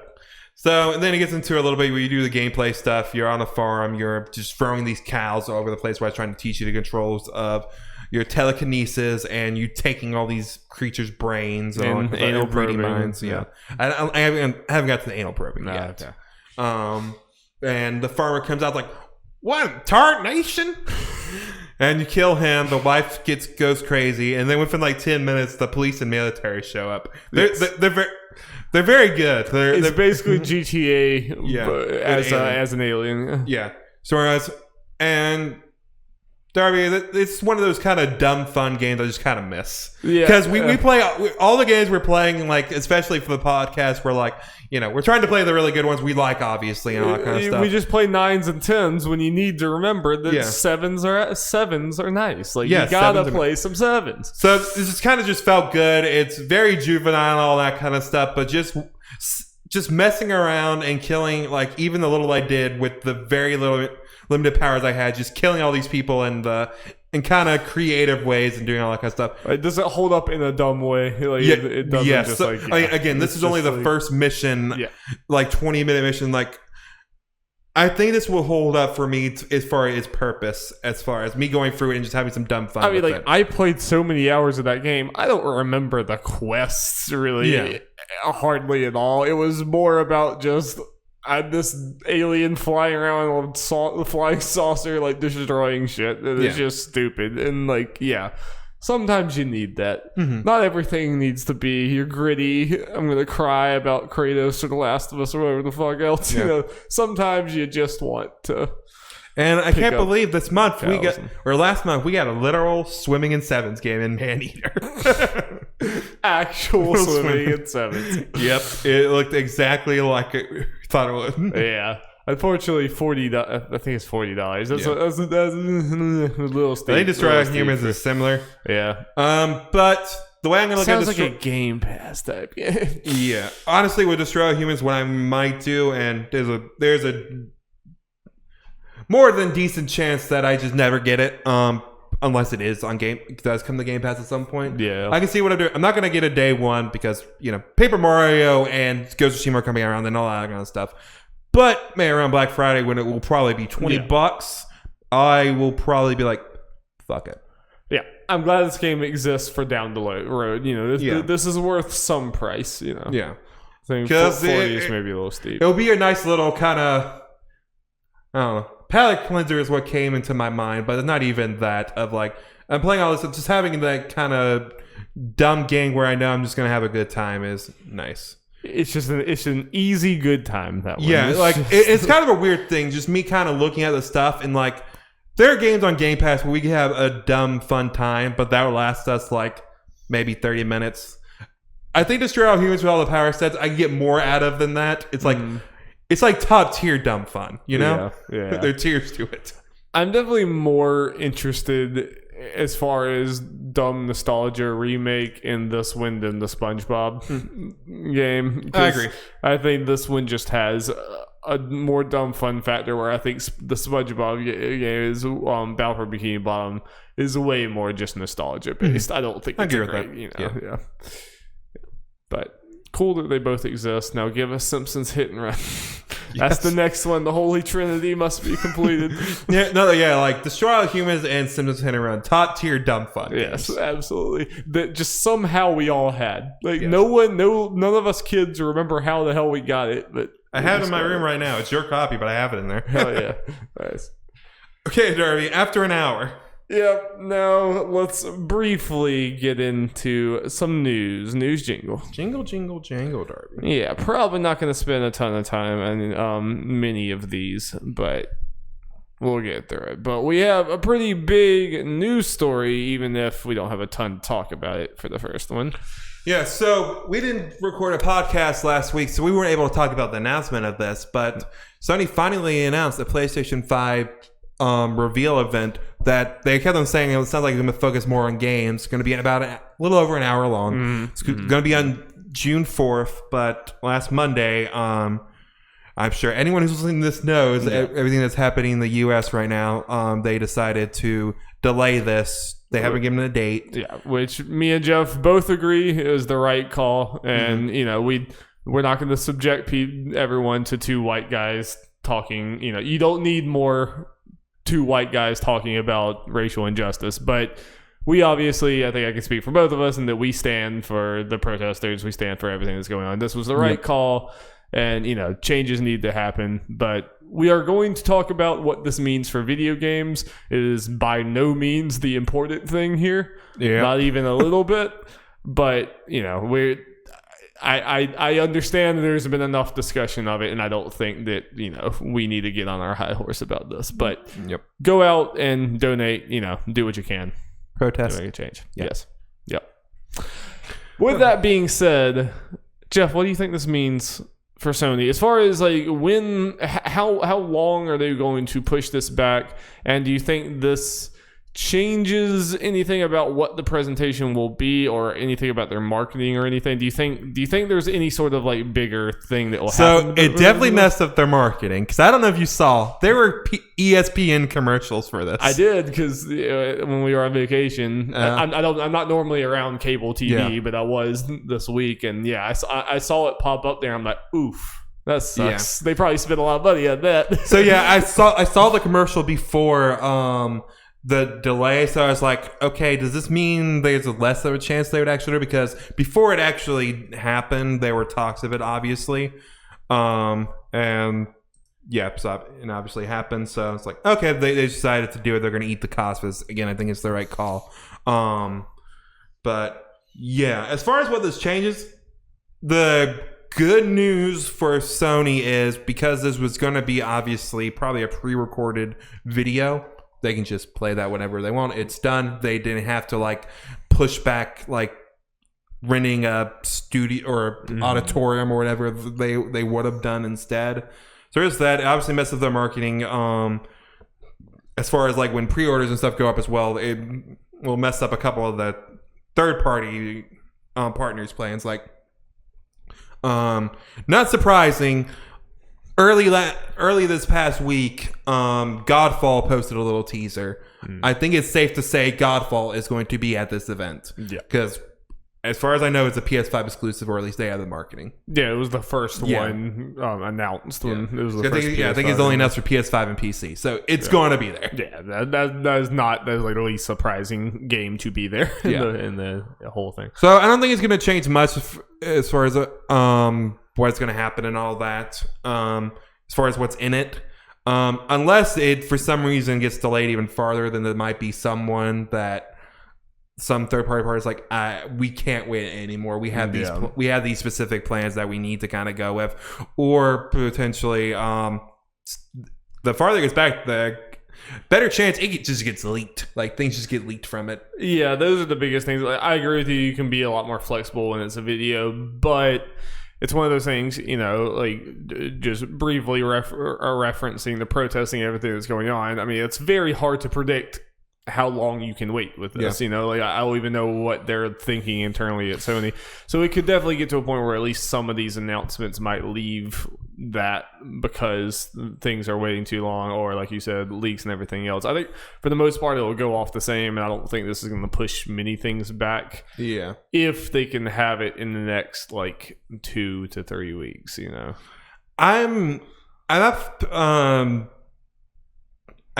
So, and then it gets into a little bit where you do the gameplay stuff. You're on a farm. You're just throwing these cows all over the place where I was trying to teach you the controls of your telekinesis, and you taking all these creatures' brains and anal probing. Minds. Yeah. I haven't got to the anal probing yet. Okay. And the farmer comes out like, what? Tarnation? And you kill him. The wife goes crazy. And then within like 10 minutes, the police and military show up. They're very good. They're basically GTA as an alien. Yeah. So and Darby, it's one of those kind of dumb fun games I just kind of miss. Yeah. Because we play all the games we're playing, like especially for the podcast, we're like, we're trying to play the really good ones we like, obviously, and all that kind of stuff. We just play 9s and 10s when you need to remember that 7s are nice. Like, you gotta play some 7s. So it just kind of just felt good. It's very juvenile, all that kind of stuff, but just messing around and killing, like, even the little I did with the very little limited powers I had, just killing all these people in kind of creative ways and doing all that kind of stuff. It doesn't hold up in a dumb way. Like, it doesn't just so, again, this is only the first mission, like 20-minute mission. Like, I think this will hold up for me as far as its purpose, as far as me going through it and just having some dumb fun. I mean, like, I played so many hours of that game, I don't remember the quests really hardly at all. It was more about just... this alien flying around on a flying saucer, like, destroying shit. It's just stupid. And, like, sometimes you need that. Mm-hmm. Not everything needs to be you're gritty. I'm going to cry about Kratos or The Last of Us or whatever the fuck else. Yeah. Sometimes you just want to. And I can't believe this month last month we got a literal swimming in sevens game in Maneater. Actual swimming in sevens. Yep, it looked exactly like it thought it would. Yeah, unfortunately, $40. I think it's $40. That's a little steep. I think Destroy All Humans is similar. Yeah, but the way I'm gonna look at this sounds like a Game Pass type game. Yeah, honestly, with Destroy All Humans, what I might do, and there's a more than decent chance that I just never get it, unless it is on does come to Game Pass at some point. Yeah, I can see what I'm doing. I'm not gonna get a day one because Paper Mario and Ghost of Tsushima are coming around and all that kind of stuff. But maybe around Black Friday when it will probably be $20, I will probably be like, fuck it. Yeah, I'm glad this game exists for down the road. This is worth some price. Yeah, I think 40 is maybe a little steep. It'll be a nice little kind of, I don't know. Palette cleanser is what came into my mind, but it's not even that. Of like, I'm playing all this, just having that kind of dumb game where I know I'm just gonna have a good time is nice. It's just an easy good time that way. Yeah, like it's kind of a weird thing. Just me kind of looking at the stuff and like, there are games on Game Pass where we can have a dumb fun time, but that will last us like maybe 30 minutes. I think Destroy All Humans with all the power sets, I can get more out of than that. It's like. It's like top tier dumb fun, Yeah. There are tiers to it. I'm definitely more interested as far as dumb nostalgia remake in this one than the SpongeBob game. I agree. I think this one just has a more dumb fun factor where I think the SpongeBob game is Battle for Bikini Bottom is way more just nostalgia based. I don't think I it's agree with great, that. Yeah. But cool that they both exist. Now give us Simpsons Hit and Run. That's the next one. The Holy Trinity must be completed. Like Destroy All Humans and Simpsons Hit and Run, top tier dumb fun. Yes, absolutely. That just somehow we all had. Like none of us kids remember how the hell we got it, but I have it in my room right now. It's your copy, but I have it in there. Hell yeah. Nice. Okay, Darby, after an hour. Yep, now let's briefly get into some news. News jingle. Jingle, jingle, jangle, Darby. Yeah, probably not going to spend a ton of time on many of these, but we'll get through it. But we have a pretty big news story, even if we don't have a ton to talk about it for the first one. Yeah, so we didn't record a podcast last week, so we weren't able to talk about the announcement of this, but Sony finally announced the PlayStation 5 reveal event that they kept on saying it sounds like it's going to focus more on games. It's going to be about a little over an hour long. It's going to be on June 4th, but last Monday, I'm sure anyone who's listening to this knows everything that's happening in the U.S. right now. They decided to delay this. They haven't given a date. Yeah, which me and Jeff both agree is the right call. And, we're not going to subject everyone to two white guys talking. You don't need more two white guys talking about racial injustice, but we obviously, I think I can speak for both of us, and that we stand for the protesters. We stand for everything that's going on. This was the right call, and changes need to happen, but we are going to talk about what this means for video games. It is by no means the important thing here, not even a little bit, but I understand there's been enough discussion of it, and I don't think that we need to get on our high horse about this. But go out and donate. Do what you can. Protest. To make a change. Yes. Yep. With that being said, Jeff, what do you think this means for Sony as far as how long are they going to push this back, and do you think this changes anything about what the presentation will be or anything about their marketing or anything? Do you think there's any sort of bigger thing that will happen? So it definitely messed up their marketing, because I don't know if you saw, there were ESPN commercials for this. I did, because when we were on vacation, I'm not normally around cable TV, but I was this week, and I saw it pop up there. I'm like, oof. That sucks. They probably spent a lot of money on that. So I saw the commercial before the delay, so I was like, okay, does this mean there's less of a chance they would actually do it? Because before it actually happened, there were talks of it, obviously. So it obviously happened, so it's like, okay, they decided to do it. They're going to eat the cost, but again, I think it's the right call. But yeah, as far as what this changes, the good news for Sony is, because this was going to be obviously probably a pre-recorded video, they can just play that whenever they want. It's done. They didn't have to push back renting a studio or auditorium or whatever they would have done instead. So there's that. It obviously messed up their marketing. As far as when pre-orders and stuff go up as well, it will mess up a couple of the third-party partners' plans. Not surprising. Early this past week, Godfall posted a little teaser. I think it's safe to say Godfall is going to be at this event. Yeah. Because as far as I know, it's a PS5 exclusive, or at least they have the marketing. Yeah, it was the first one announced. When it was the first I think it's only announced for PS5 and PC. So it's going to be there. Yeah, that is not the least surprising game to be there in the whole thing. So I don't think it's going to change much as far as what's going to happen and all that, as far as what's in it, unless it for some reason gets delayed even farther. Then there might be some third-party parties we can't wait anymore. We have these specific plans that we need to kind of go with, or potentially the farther it gets back, the better chance it just gets leaked. Things just get leaked from it. Yeah, those are the biggest things. I agree with you. You can be a lot more flexible when it's a video, but it's one of those things, just briefly referencing the protesting and everything that's going on. I mean, it's very hard to predict how long you can wait with this. I don't even know what they're thinking internally at Sony. So it could definitely get to a point where at least some of these announcements might leave that because things are waiting too long, or like you said, leaks and everything else. I think for the most part it will go off the same, and I don't think this is going to push many things back. Yeah, if they can have it in the next like 2 to 3 weeks, I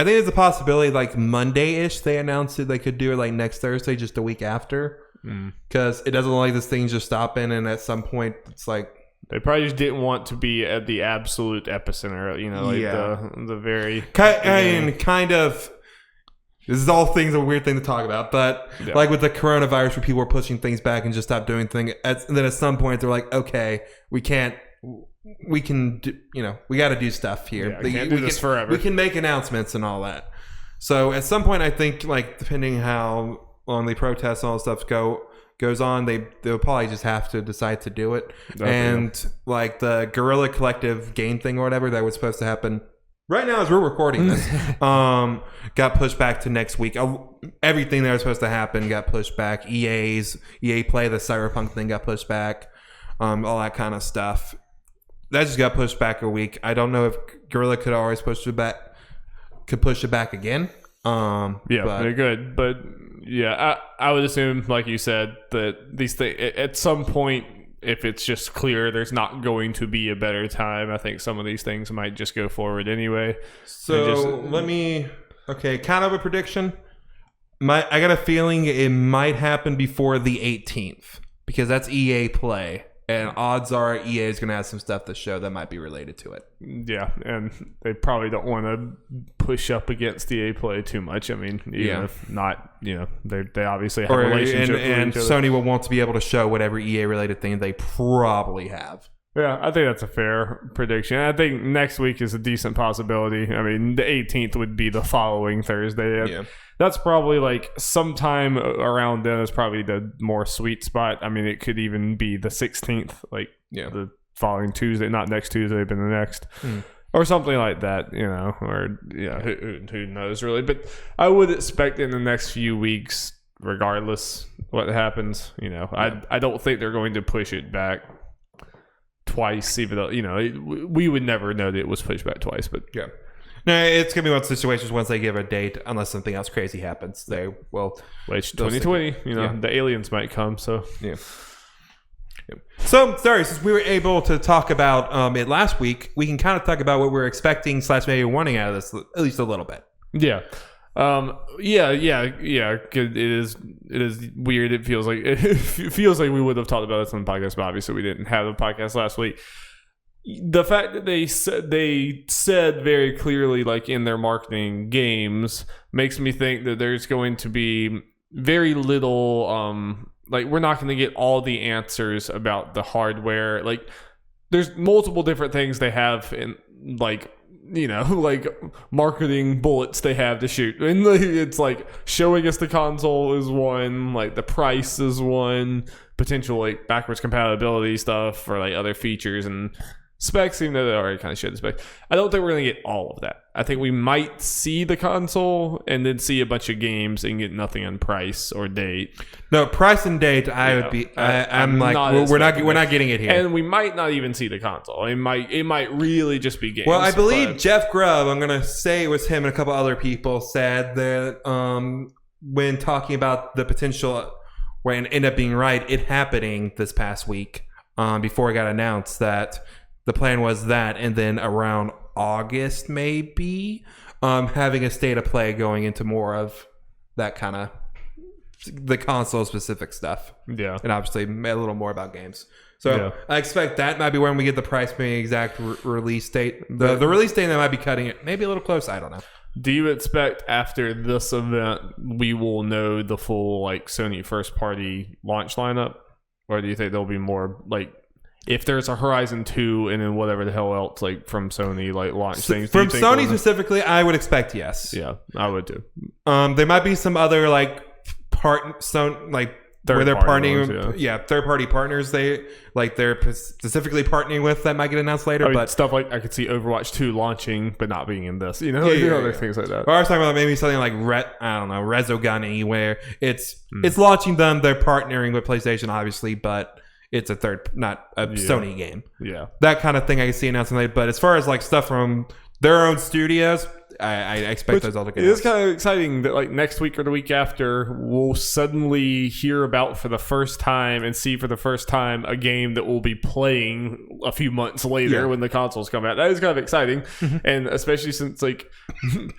think there's a possibility like Monday-ish they announced it they could do it like next Thursday, just a week after, because it doesn't look like this thing's just stopping, and at some point it's like they probably just didn't want to be at the absolute epicenter, the very kind of. This is all things a weird thing to talk about, but like with the coronavirus, where people are pushing things back and just stop doing things, and then at some point they're like, okay, we can do, we got to do stuff here. Yeah, we can't do this forever. We can make announcements and all that. So at some point, I think, like, depending how long the protests and all that stuff goes on, they'll probably just have to decide to do it. Like the Guerrilla Collective game thing or whatever that was supposed to happen right now as we're recording this, got pushed back to next week. Everything that was supposed to happen got pushed back. EA Play, the Cyberpunk thing got pushed back. All that kind of stuff. That just got pushed back a week. I don't know if Guerrilla could always push it back again. They're good, but yeah, I would assume, like you said, that these things at some point, if it's just clear there's not going to be a better time, I think some of these things might just go forward anyway. So kind of a prediction. I got a feeling it might happen before the 18th because that's EA Play. And odds are EA is going to have some stuff to show that might be related to it. Yeah, and they probably don't want to push up against EA Play too much. I mean, if not, they obviously have a relationship with each other. Sony will want to be able to show whatever EA-related thing they probably have. Yeah, I think that's a fair prediction. I think next week is a decent possibility. I mean, the 18th would be the following Thursday. Yeah. That's probably like sometime around then is probably the more sweet spot. I mean, it could even be the 16th, the following Tuesday, not next Tuesday, but the next. Or something like that, who knows really. But I would expect in the next few weeks, regardless what happens, I don't think they're going to push it back twice, even though, we would never know that it was pushed back twice, but yeah. No, it's going to be one of those situations once they give a date, unless something else crazy happens. They will. Which 2020, the aliens might come, so. Yeah. So, sorry, since we were able to talk about it last week, we can kind of talk about what we're expecting / maybe wanting out of this, at least a little bit. Yeah. It is weird. It feels like we would have talked about this on the podcast, but obviously we didn't have a podcast last week. The fact that they said very clearly, like in their marketing games, makes me think that there's going to be very little. We're not going to get all the answers about the hardware. Like, there's multiple different things they have in marketing bullets they have to shoot, and it's like showing us the console is one, like the price is one, potential backwards compatibility stuff or other features and specs, even though they already kind of showed the specs. I don't think we're going to get all of that. I think we might see the console and then see a bunch of games and get nothing on price or date. No, price and date, we're not getting it here. And we might not even see the console. It might really just be games. Well, I believe Jeff Grubb, I'm going to say it was him and a couple other people, said that when talking about the potential, when it ended up being right, it happening this past week before it got announced, that the plan was that, and then around August, maybe, having a state of play going into more of that kind of the console-specific stuff. Yeah. And obviously a little more about games. So I expect that might be when we get the price being exact release date. The release date, that might be cutting it maybe a little close. I don't know. Do you expect after this event we will know the full Sony first-party launch lineup? Or do you think there'll be more if there's a Horizon 2 and then whatever the hell else from Sony launch things from Sony specifically, I would expect yes. Yeah, I would too. There might be some other where they're partnering, third party partners they're specifically partnering with that might get announced later. But stuff I could see Overwatch 2 launching but not being in this. Other things like that. Or I was talking about maybe something like Resogun, where it's launching them. They're partnering with PlayStation, obviously, but it's not a Sony game. Yeah. That kind of thing I can see announcing later. But as far as like stuff from their own studios, I expect those all to get It is kind of exciting that like next week or the week after, we'll suddenly hear about for the first time and see for the first time a game that we'll be playing a few months later when the consoles come out. That is kind of exciting. And especially since like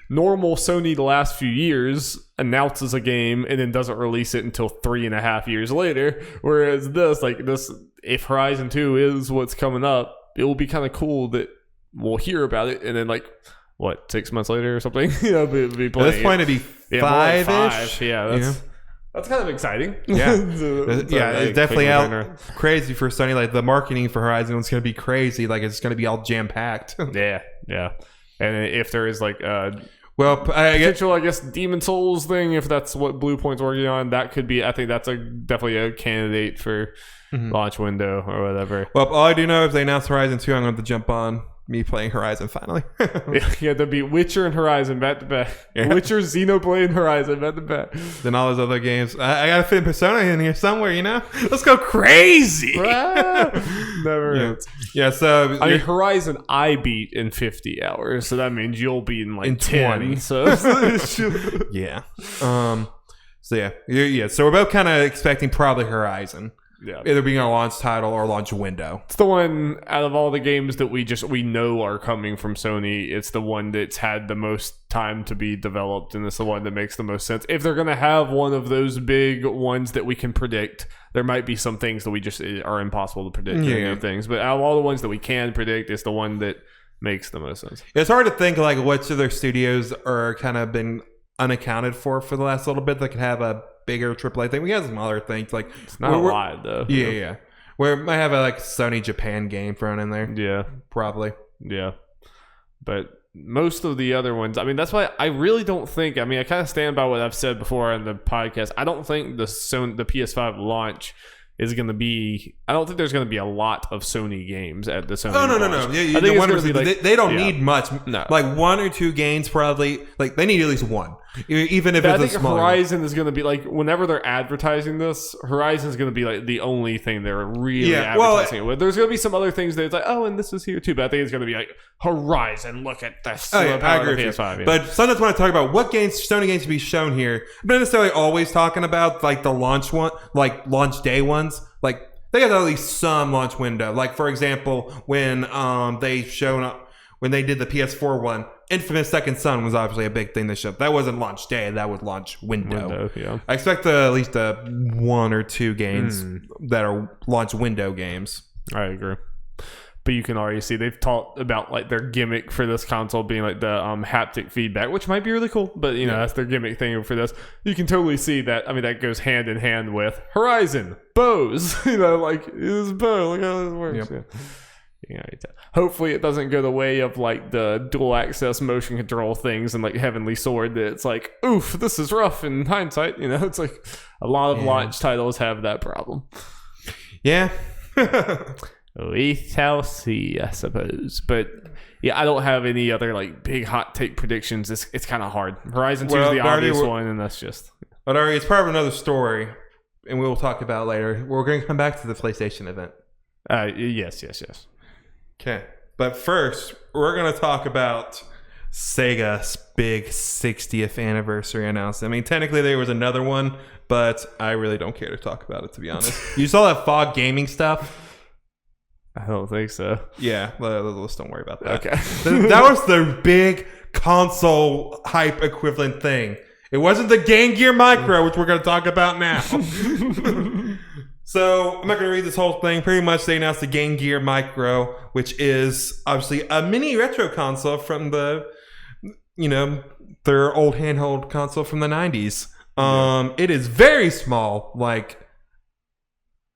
normal Sony the last few years announces a game and then doesn't release it until 3.5 years later. Whereas this, if Horizon 2 is what's coming up, it will be kind of cool that we'll hear about it and then 6 months later or something, be playing. At this point, it'd be 5-ish. Yeah, that's kind of exciting. Yeah, it's definitely out crazy for Sony. Like the marketing for Horizon is going to be crazy. Like it's going to be all jam packed. yeah. And if there is potential, I guess Demon Souls thing, if that's what Blue Point's working on, that could be. I think that's definitely a candidate for launch window or whatever. Well, all I do know is they announced Horizon 2. I'm going to jump on me playing Horizon finally. Yeah, there'd be Witcher and Horizon back to back. Witcher, Xenoblade, and Horizon back to back. Then all those other games. I gotta fit Persona in here somewhere, Let's go crazy. Never ends. Yeah, so Horizon I beat in 50 hours, so that means you'll beat in 10. 20. So yeah. So we're both kind of expecting probably Horizon. Yeah. Either being a launch title or launch window. It's the one out of all the games that we know are coming from Sony. It's the one that's had the most time to be developed, and it's the one that makes the most sense. If they're going to have one of those big ones that we can predict, there might be some things that we just are impossible to predict. Things, but out of all the ones that we can predict, it's the one that makes the most sense. It's hard to think which of their studios are kind of been unaccounted for the last little bit that could have a bigger AAA thing. We have some other things it's not a lot though. Yeah. Where it might have a Sony Japan game thrown in there. Yeah, probably. Yeah, but most of the other ones, that's why I really don't think. I kind of stand by what I've said before on the podcast. I don't think the PS5 launch is going to be. I don't think there's going to be a lot of Sony games at the Sony. No. Yeah, I think they don't need much. No. 1 or 2 games probably. They need at least one. Even if but it's a small Horizon is going to be whenever they're advertising this, Horizon is going to be the only thing they're really advertising it with. There's going to be some other things that it's and this is here too, but I think it's going to be Horizon, look at this. I agree with PS5, you. But sometimes when I talk about what Sony games to be shown here, I'm not necessarily always talking about the launch one, launch day ones. They have at least some launch window. For example, when they showed up when they did the PS4 one, Infamous Second Son was obviously a big thing they showed. That wasn't launch day, that was launch window. Yeah. I expect at least 1 or 2 games that are launch window games. I agree. But you can already see they've talked about their gimmick for this console being the haptic feedback, which might be really cool. But that's their gimmick thing for this. You can totally see that. That goes hand in hand with Horizon bows. It is bow. Look how this works. Yep. Yeah. Hopefully it doesn't go the way of the dual access motion control things and Heavenly Sword that it's oof, this is rough in hindsight. It's a lot of launch titles have that problem. Yeah. We shall see, I suppose. But yeah, I don't have any other big hot take predictions. It's kind of hard. Horizon 2 is the obvious one, and that's just. But Ari, it's part of another story, and we'll talk about it later. We're going to come back to the PlayStation event. Yes. Okay, but first we're going to talk about Sega's big 60th anniversary announcement. Technically there was another one, but I really don't care to talk about it, to be honest. You saw that Fog Gaming stuff? I don't think so. Yeah, let's don't worry about that. Okay. That was the big console hype equivalent thing. It wasn't the Game Gear Micro, which we're going to talk about now. So I'm not going to read this whole thing. Pretty much they announced the Game Gear Micro, which is obviously a mini retro console from their old handheld console from the 90s. It is very small,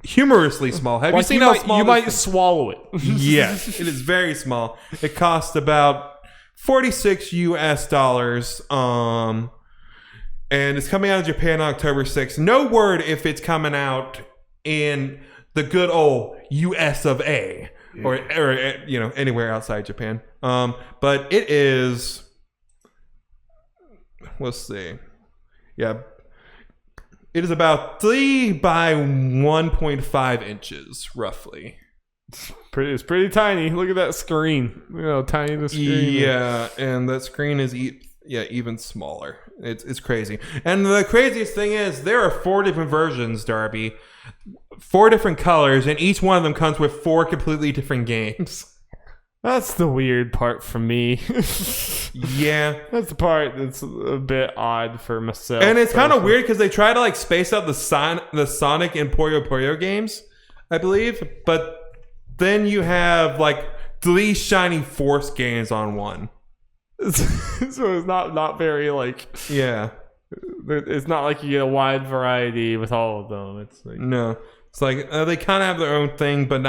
humorously small. Have you seen how small you might swallow it? Yes, it is very small. It cost about $46 US. And it's coming out of Japan on October 6th. No word if it's coming out in the good old US of A or anywhere outside Japan. But it is. Let's see. Yeah. It is about 3 by 1.5 inches, roughly. It's pretty tiny. Look at that screen. Look how tiny the screen is. Yeah, and that screen is even smaller. It's crazy. And the craziest thing is there are 4 different versions, Darby. 4 different colors, and each one of them comes with 4 completely different games. That's the weird part for me. Yeah. That's the part that's a bit odd for myself. And it's kind of weird because they try to like space out the Sonic and Puyo Puyo games, I believe. But then you have like 3 Shining Force games on one. So it's not very like... Yeah. It's not like you get a wide variety with all of them. It's like... No. It's like they kind of have their own thing, but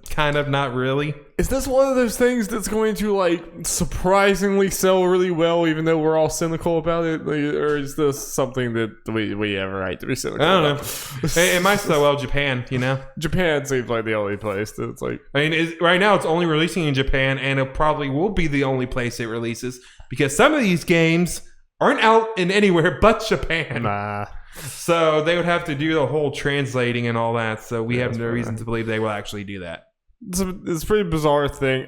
kind of not really. Is this one of those things that's going to like surprisingly sell really well, even though we're all cynical about it? Like, or is this something that we have a right to be cynical I don't about? know. It might sell well Japan, you know? Japan seems like the only place that's like... I mean, right now it's only releasing in Japan, and it probably will be the only place it releases, because some of these games aren't out in anywhere but Japan. Nah. So they would have to do the whole translating and all that. So we have no reason to believe they will actually do that. It's a pretty bizarre thing.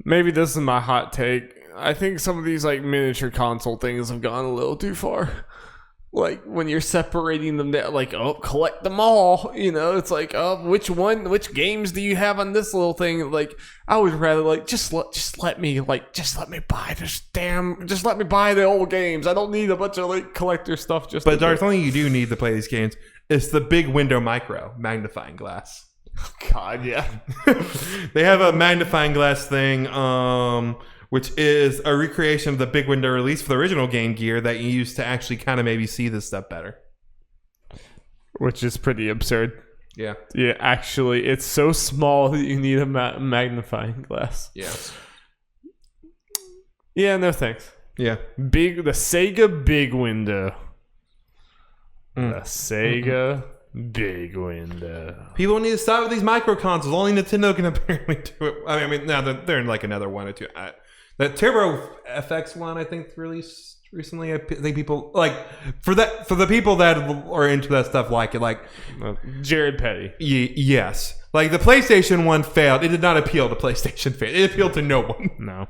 Maybe this is my hot take. I think some of these like miniature console things have gone a little too far. Like when you're separating them down, like, oh, collect them all. You know, it's like, oh, which games do you have on this little thing? Like, I would rather like just let me buy just let me buy the old games. I don't need a bunch of like collector stuff. But there's something you do need to play these games. It's the big window micro magnifying glass. Oh, God, yeah. They have a magnifying glass thing, which is a recreation of the big window release for the original Game Gear that you use to actually kind of maybe see this stuff better. Which is pretty absurd. Yeah. Yeah, actually, it's so small that you need a magnifying glass. Yeah. Yeah, no thanks. Yeah. The Sega Big Window. The Sega Big Window. People need to stop with these micro consoles. Only Nintendo can apparently do it. I mean, now they're in like another one or two. That Turbo FX one, I think, released recently. I think people like for the people that are into that stuff like it, like Jared Petty. Yes, like the PlayStation one failed. It did not appeal to PlayStation fans. It appealed to no one. No.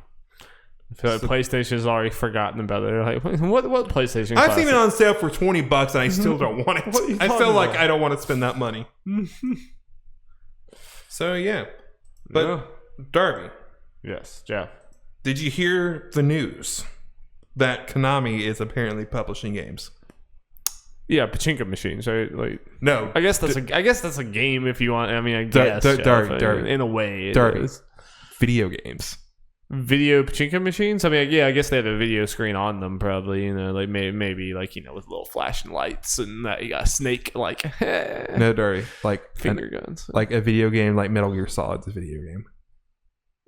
I feel like PlayStation's already forgotten about it. They're like, what PlayStation? I've seen it on sale for $20 and I still don't want it. I feel like I don't want to spend that money. So yeah, but yeah. Darby. Yes, Jeff. Did you hear the news that Konami is apparently publishing games? Yeah, pachinko machines, right? Like, no, I guess that's a game if you want. I mean, I guess Darby, in a way, Darby, video games. Video pachinko machines? I mean, yeah, I guess they have a video screen on them, probably. You know, like maybe like, you know, with little flashing lights and you got a snake, like no, Darby, like finger guns, like a video game, like Metal Gear Solid's a video game.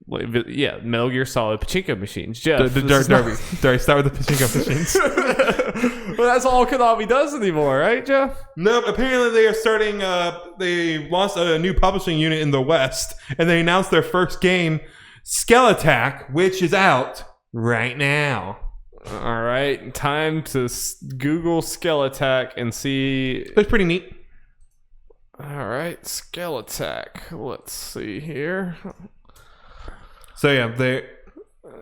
Like, yeah, Metal Gear Solid pachinko machines. Jeff, Darby, start with the pachinko machines. Well, that's all Konami does anymore, right, Jeff? No, apparently they are starting. They launched a new publishing unit in the West, and they announced their first game, Skeletak, which is out right now. All right, time to Google Skeletak and see. It's pretty neat. All right, Skeletak. Let's see here. So yeah,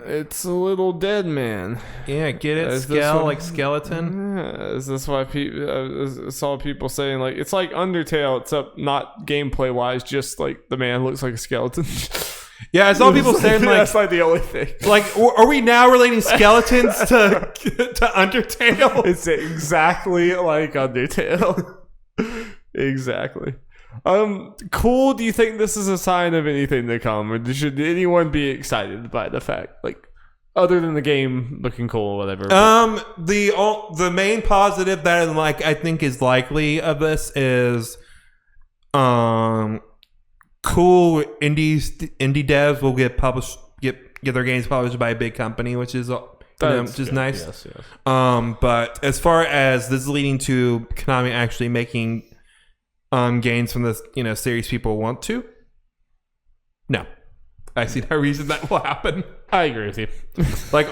it's a little dead man. Yeah, get it? Like skeleton. Yeah, is this why people? I saw people saying like it's like Undertale, except not gameplay wise, just like the man looks like a skeleton. Yeah, I saw people saying like that's like the only thing. Like, are we now relating skeletons to Undertale? It's exactly like Undertale. Exactly. Cool. Do you think this is a sign of anything to come, or should anyone be excited by the fact, like, other than the game looking cool or whatever? The main positive that like I think is likely of this is, cool indie devs will get their games published by a big company, which is just nice. Yes. But as far as this is leading to Konami actually making games from this, you know, series people want to, no, I see no reason that will happen. I agree with you. Like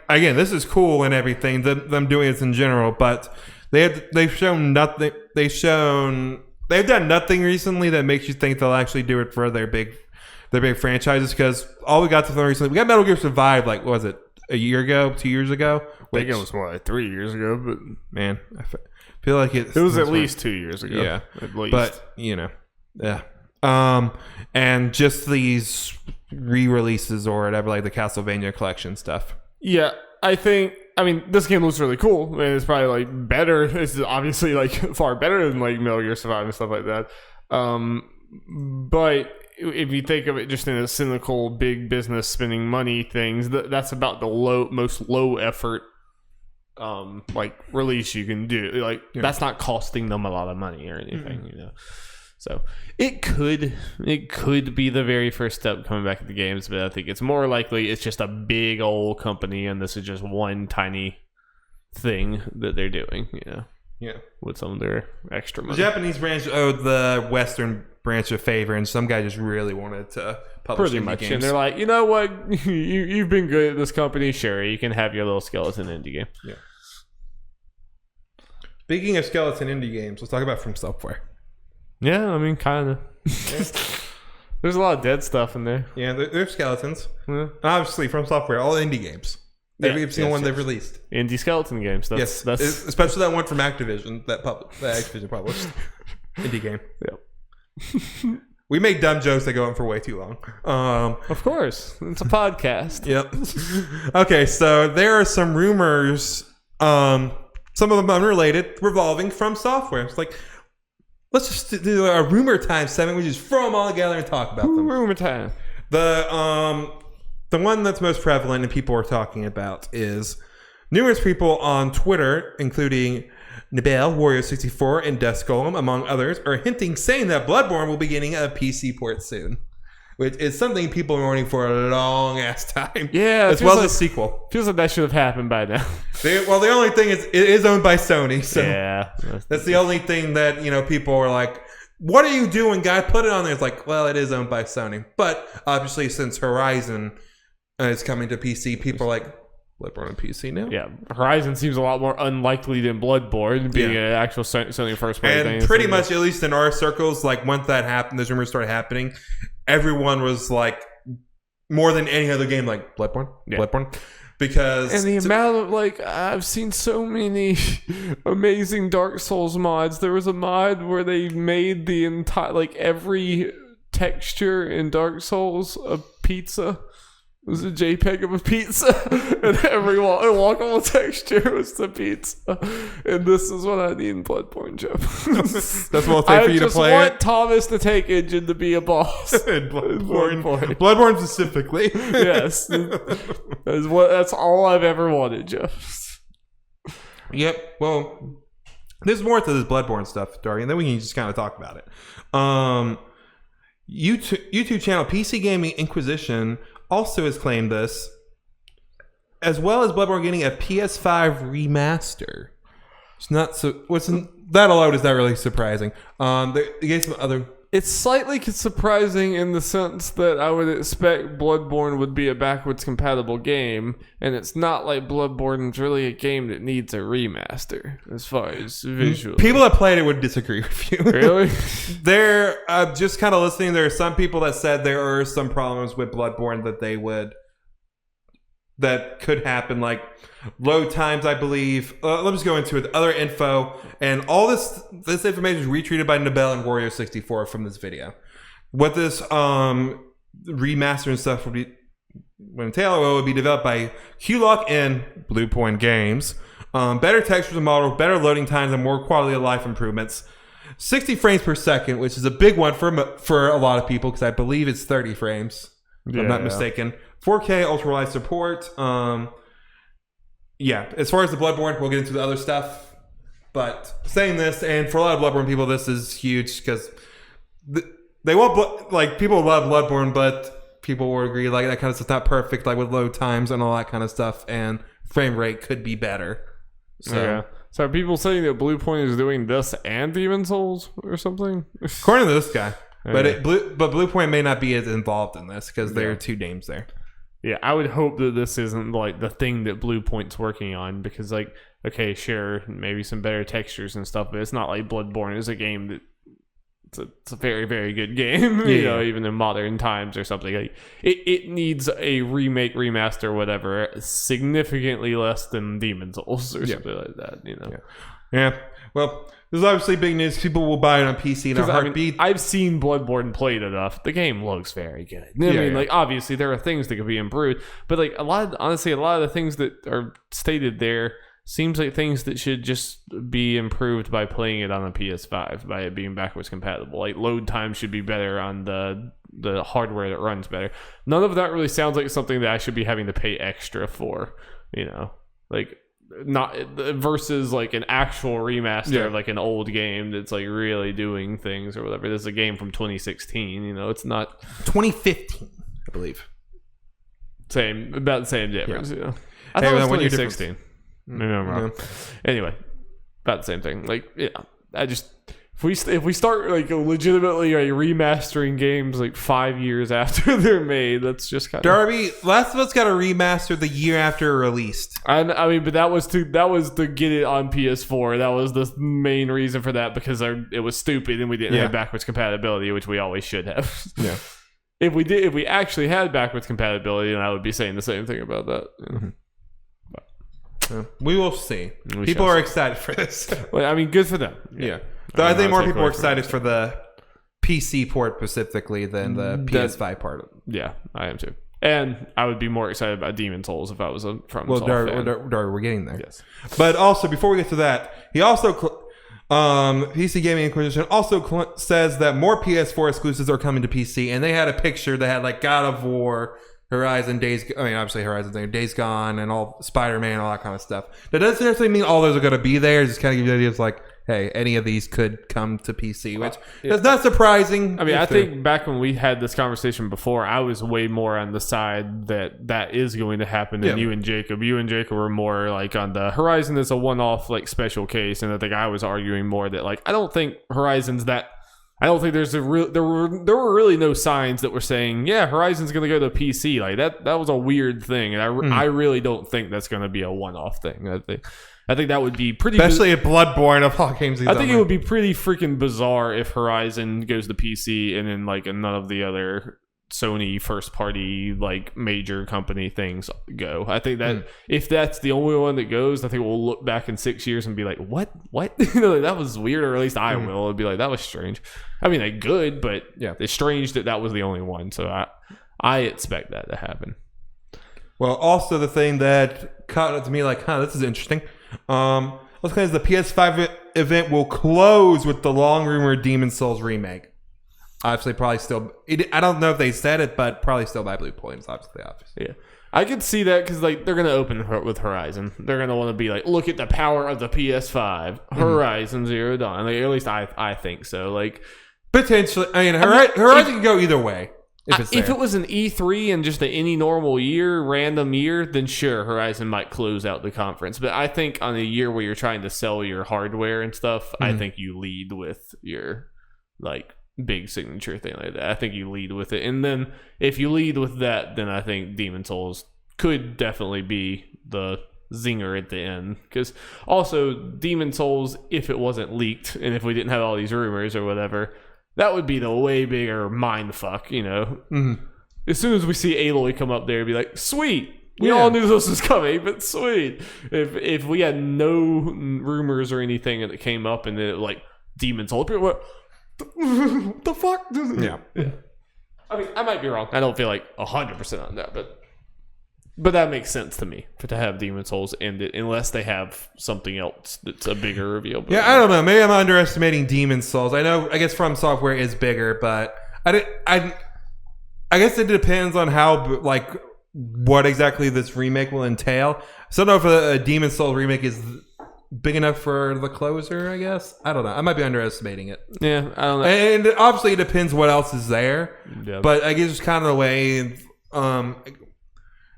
again, this is cool and everything. Them doing this in general, but They've shown nothing. They've done nothing recently that makes you think they'll actually do it for their big franchises. Because all we got to film recently, we got Metal Gear Survive. Like, what was it, a year ago, 2 years ago? I think it was more like 3 years ago. But man, I feel like it was at least 2 years ago. Yeah, at least. But yeah. And just these re-releases or whatever, like the Castlevania collection stuff. Yeah, I mean, this game looks really cool, and it's probably like better. It's obviously like far better than like Metal Gear Survive and stuff like that. But if you think of it just in a cynical, big business spending money things, that's about the most low effort like release you can do. Like that's not costing them a lot of money or anything, So it could be the very first step coming back to the games, but I think it's more likely it's just a big old company and this is just one tiny thing that they're doing, with some of their extra money. The Japanese branch owed the Western branch a favor, and some guy just really wanted to publish pretty much games. And they're like, you know what, you've been good at this company, sure, you can have your little skeleton indie game. Yeah. Speaking of skeleton indie games, let's talk about From Software. Yeah, I mean, kind of. Yeah. There's a lot of dead stuff in there. Yeah, there's skeletons. Yeah. Obviously, From Software, all indie games. Every single one they've released. Indie skeleton games. That's especially that one from Activision that Activision published. Indie game. Yep. We make dumb jokes that go on for way too long. Of course. It's a podcast. Yep. Okay, so there are some rumors, some of them unrelated, revolving From Software. It's like, let's just do a rumor time segment. We just throw them all together and talk about them. Rumor time. The one that's most prevalent and people are talking about is numerous people on Twitter, including Nibel, Wario64, and Death Golem, among others, are hinting, saying that Bloodborne will be getting a PC port soon, which is something people are wanting for a long ass time. Yeah, as well as a sequel. Feels like that should have happened by now. The only thing is, it is owned by Sony, so yeah, that's the only thing that people are like, "What are you doing, guy? Put it on there." It's like, well, it is owned by Sony, but obviously, since Horizon is coming to PC, people are like, Bloodborne on PC now? Yeah, Horizon seems a lot more unlikely than Bloodborne being an actual Sony first party thing. And pretty much, at least in our circles, like once that happened, those rumors started happening, everyone was like, more than any other game, like Bloodborne? Yeah. Bloodborne? Because... And the amount of, I've seen so many amazing Dark Souls mods. There was a mod where they made the entire, every texture in Dark Souls a pizza. It was a JPEG of a pizza, and every walkable texture was the pizza. And this is what I need in Bloodborne, Jeff. That's what I'll take for you to play. I just want Thomas the Tank Engine to be a boss. in Bloodborne specifically. Yes. That's all I've ever wanted, Jeff. Yep. Well, there's more to this Bloodborne stuff, Darby, and then we can just kind of talk about it. YouTube channel PC Gaming Inquisition also has claimed this, as well as Bloodborne getting a PS5 remaster. It's not so. That alone is not really surprising. They gave some other. It's slightly surprising in the sense that I would expect Bloodborne would be a backwards compatible game, and it's not like Bloodborne's really a game that needs a remaster as far as visual. People that played it would disagree with you. Really? They're just kind of listening. There are some people that said there are some problems with Bloodborne that could happen, like load times, I believe. Let me just go into it. Other info, and all this information is retweeted by Nibel and Wario64 from this video. What this remaster and stuff would be, when Taylor would be developed by QLock and Bluepoint Games. Better textures and models, better loading times, and more quality of life improvements. 60 frames per second, which is a big one for a lot of people, because I believe it's 30 frames. If I'm not mistaken. 4K ultra wide support. Yeah, as far as the Bloodborne, we'll get into the other stuff. But saying this, and for a lot of Bloodborne people, this is huge because they want people love Bloodborne, but people will agree that kind of stuff's not perfect, with load times and all that kind of stuff, and frame rate could be better. So are people saying that Bluepoint is doing this and Demon's Souls or something? According to this guy. But Bluepoint may not be as involved in this because there are two names there. Yeah, I would hope that this isn't like the thing that Blue Point's working on, because like, okay, sure, maybe some better textures and stuff, but it's not like Bloodborne is a game that it's a very, very good game, you know, even in modern times or something. Like, it needs a remake, remaster, whatever, significantly less than Demon's Souls or something like that, you know. Yeah. Well, there's obviously big news. People will buy it on PC in a heartbeat. I've seen Bloodborne played enough. The game looks very good. I mean, like, obviously there are things that could be improved, but like honestly, a lot of the things that are stated there seems like things that should just be improved by playing it on a PS5, by it being backwards compatible. Like, load time should be better on the hardware that runs better. None of that really sounds like something that I should be having to pay extra for, you know, like, not versus like an actual remaster of like an old game that's like really doing things or whatever. This is a game from 2016, you know, it's not 2015, I believe. About the same difference, you know. I thought it was 2016. Maybe I'm wrong. Anyway, about the same thing. Like, yeah, I just if we start like legitimately like remastering games like 5 years after they're made, that's just kind of Darby. Last of Us got a remaster the year after it released. I mean, but that was to get it on PS4. That was the main reason for that, because it was stupid and we didn't have backwards compatibility, which we always should have. Yeah. If we actually had backwards compatibility, then I would be saying the same thing about that. You know? We will see. People are excited for this. Well, I mean, good for them. Yeah. Though I think more people are excited for the PC port specifically than the PS5 part. Yeah, I am too. And I would be more excited about Demon's Souls if I was a From Software fan. Darby, we're getting there. Yes. But also, before we get to that, he also PC Gaming Inquisition also says that more PS4 exclusives are coming to PC, and they had a picture that had like God of War, Horizon, obviously Horizon, Days Gone, and all Spider-Man, all that kind of stuff. That doesn't necessarily mean all those are going to be there. Just kind of give you the idea of like, hey, any of these could come to PC, which is not surprising. I mean, I think back when we had this conversation before, I was way more on the side that is going to happen than you and Jacob. You and Jacob were more like on the Horizon is a one-off like special case, and I think I was arguing more that like I don't think Horizon's that. I don't think there were really no signs that were saying, yeah, Horizon's going to go to PC. Like that was a weird thing, and I really don't think that's going to be a one-off thing. I think that would be pretty, especially at Bloodborne of all games. I think it would be pretty freaking bizarre if Horizon goes to PC and then like none of the other Sony first party like major company things go. I think that if that's the only one that goes, I think we'll look back in 6 years and be like, what you know, like, that was weird, or at least I will. It'd be like, that was strange. I mean, like, good, but it's strange that was the only one. So I expect that to happen. Well, also the thing that caught up to me like, this is interesting. Let's say the PS5 event will close with the long rumored Demon's Souls remake. Obviously, probably still. I don't know if they said it, but probably still by Blue Points. Obviously. Yeah, I could see that because like they're gonna open with Horizon. They're gonna want to be like, look at the power of the PS5, Horizon Zero Dawn. Like, at least I think so. Like, potentially, I mean, Horizon can go either way. If it was an E3 and just any normal random year, then sure, Horizon might close out the conference. But I think on a year where you're trying to sell your hardware and stuff, I think you lead with your like big signature thing like that. I think you lead with it, and then if you lead with that, then I think Demon's Souls could definitely be the zinger at the end. Because also Demon's Souls, if it wasn't leaked and if we didn't have all these rumors or whatever, that would be the way bigger mind fuck, you know. As soon as we see Aloy come up there, be like, sweet, we all knew this was coming, but sweet. If we had no rumors or anything that came up and then like Demon's Souls, people were, what the fuck? Yeah. I mean, I might be wrong. I don't feel like 100% on that, but that makes sense to me to have Demon's Souls end it, unless they have something else that's a bigger reveal. Yeah, I don't know. Maybe I'm underestimating Demon's Souls. I guess From Software is bigger, but I guess it depends on how like what exactly this remake will entail. So I don't know if a Demon's Souls remake is big enough for the closer, I guess. I don't know. I might be underestimating it. Yeah, I don't know. And obviously it depends what else is there. Yeah. But I guess it's kind of the way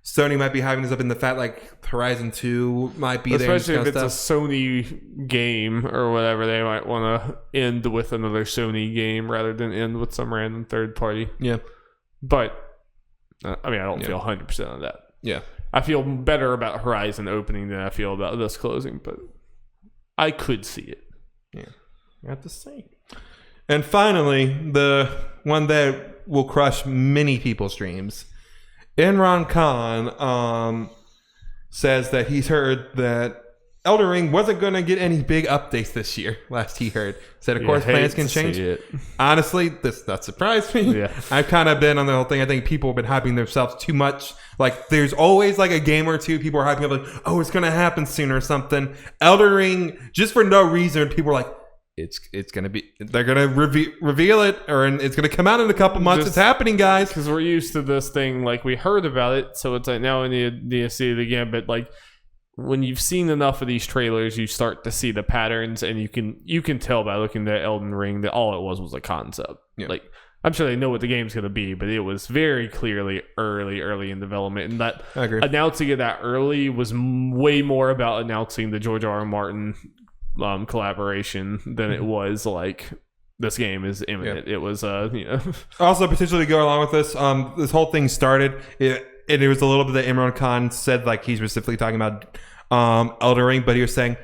Sony might be having this up in the fact like Horizon 2 might be there. Especially if it's a Sony game or whatever, they might want to end with another Sony game rather than end with some random third party. Yeah. But I mean, I don't feel 100% on that. Yeah. I feel better about Horizon opening than I feel about this closing, but I could see it. Yeah. You have to see. And finally, the one that will crush many people's dreams. Imran Khan says that he's heard that Elden Ring wasn't going to get any big updates this year. Last he heard, said of course plans can change. Honestly, this not surprised me. Yeah. I've kind of been on the whole thing. I think people have been hyping themselves too much. Like there's always like a game or two people are hyping up like, oh, it's going to happen soon or something. Elden Ring, just for no reason, people are like, it's going to be, they're going to reveal it, or it's going to come out in a couple months. It's happening, guys. Because we're used to this thing, like we heard about it, so it's like now we need to see it again. But like, when you've seen enough of these trailers, you start to see the patterns, and you can tell by looking at Elden Ring that all it was a concept. Yeah. Like, I'm sure they know what the game's going to be, but it was very clearly early in development, and that announcing it that early was way more about announcing the George R.R. Martin collaboration than it was like this game is imminent. It was also potentially to go along with this whole thing started and it was a little bit that Imran Khan said, like he's specifically talking about Elden Ring, but he was saying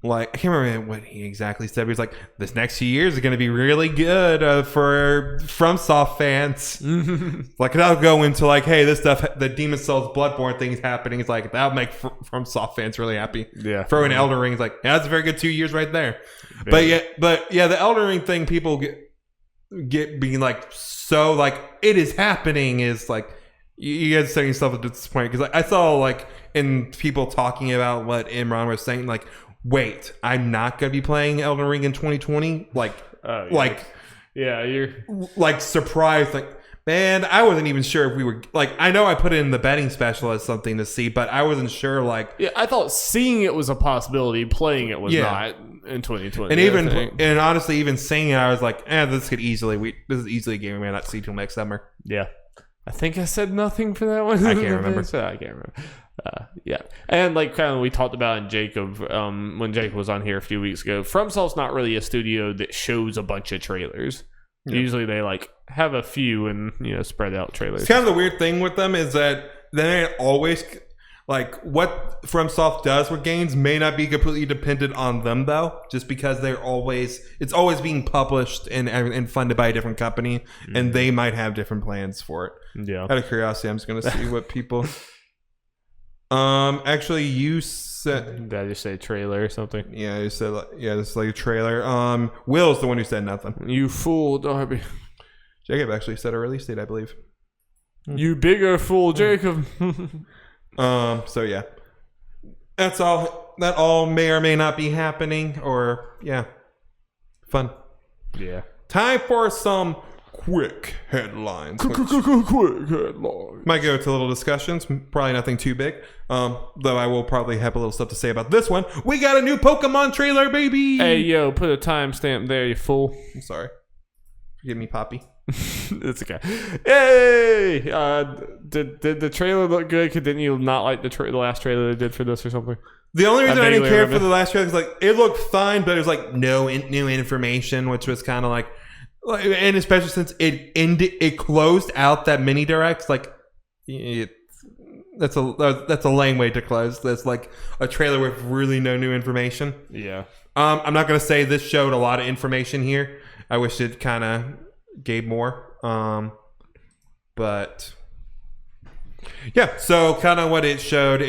like I can't remember what he exactly said, but he's like, this next few years are going to be really good for FromSoft fans. Like that'll go into like, hey, this stuff, the Demon Souls Bloodborne thing is happening. It's like that'll make FromSoft fans really happy. Yeah, throwing Elden Ring is like, yeah, that's a very good 2 years right there. Yeah. But the Elden Ring thing, people get being like so like it is happening is like you guys setting yourself at this point, because like I saw like in people talking about what Imran was saying, like, wait, I'm not gonna be playing Elden Ring in 2020, you're like surprised, like, man, I wasn't even sure if we were like, I know I put it in the betting special as something to see, but I wasn't sure. Like, yeah, I thought seeing it was a possibility, playing it was not in 2020. And honestly, even saying it, I was like, this is easily a game we may not see till next summer. Yeah, I think I said nothing for that one. I can't remember. I can't remember. Yeah, and like kind of we talked about in Jacob when Jacob was on here a few weeks ago. FromSoft's not really a studio that shows a bunch of trailers. Yeah. Usually they like have a few and spread out trailers. It's kind of the weird thing with them is that they're always like what FromSoft does with games may not be completely dependent on them though, just because it's always being published and funded by a different company, and they might have different plans for it. Yeah. Out of curiosity, I'm just gonna see what people. Actually, you said. Did I just say trailer or something? Yeah, you said this is like a trailer. Will's the one who said nothing. You fool, Darby. Jacob actually said a release date, I believe. You bigger fool, Jacob. So yeah, that's all. That all may or may not be happening, or fun. Yeah. Time for some quick headlines. Quick headlines. Might go to little discussions. Probably nothing too big. Though I will probably have a little stuff to say about this one. We got a new Pokemon trailer, baby. Hey yo, put a timestamp there, you fool. I'm sorry. Forgive me, Poppy. It's okay. Hey, did the trailer look good? Didn't you not like the last trailer they did for this or something? The only reason I didn't care for the last trailer is like it looked fine, but it was like no new information, which was kind of like, and especially since it closed out that mini direct. Like that's a lame way to close. That's like a trailer with really no new information. Yeah. I'm not gonna say this showed a lot of information here. I wish it kind of gave more. But yeah, so kind of what it showed,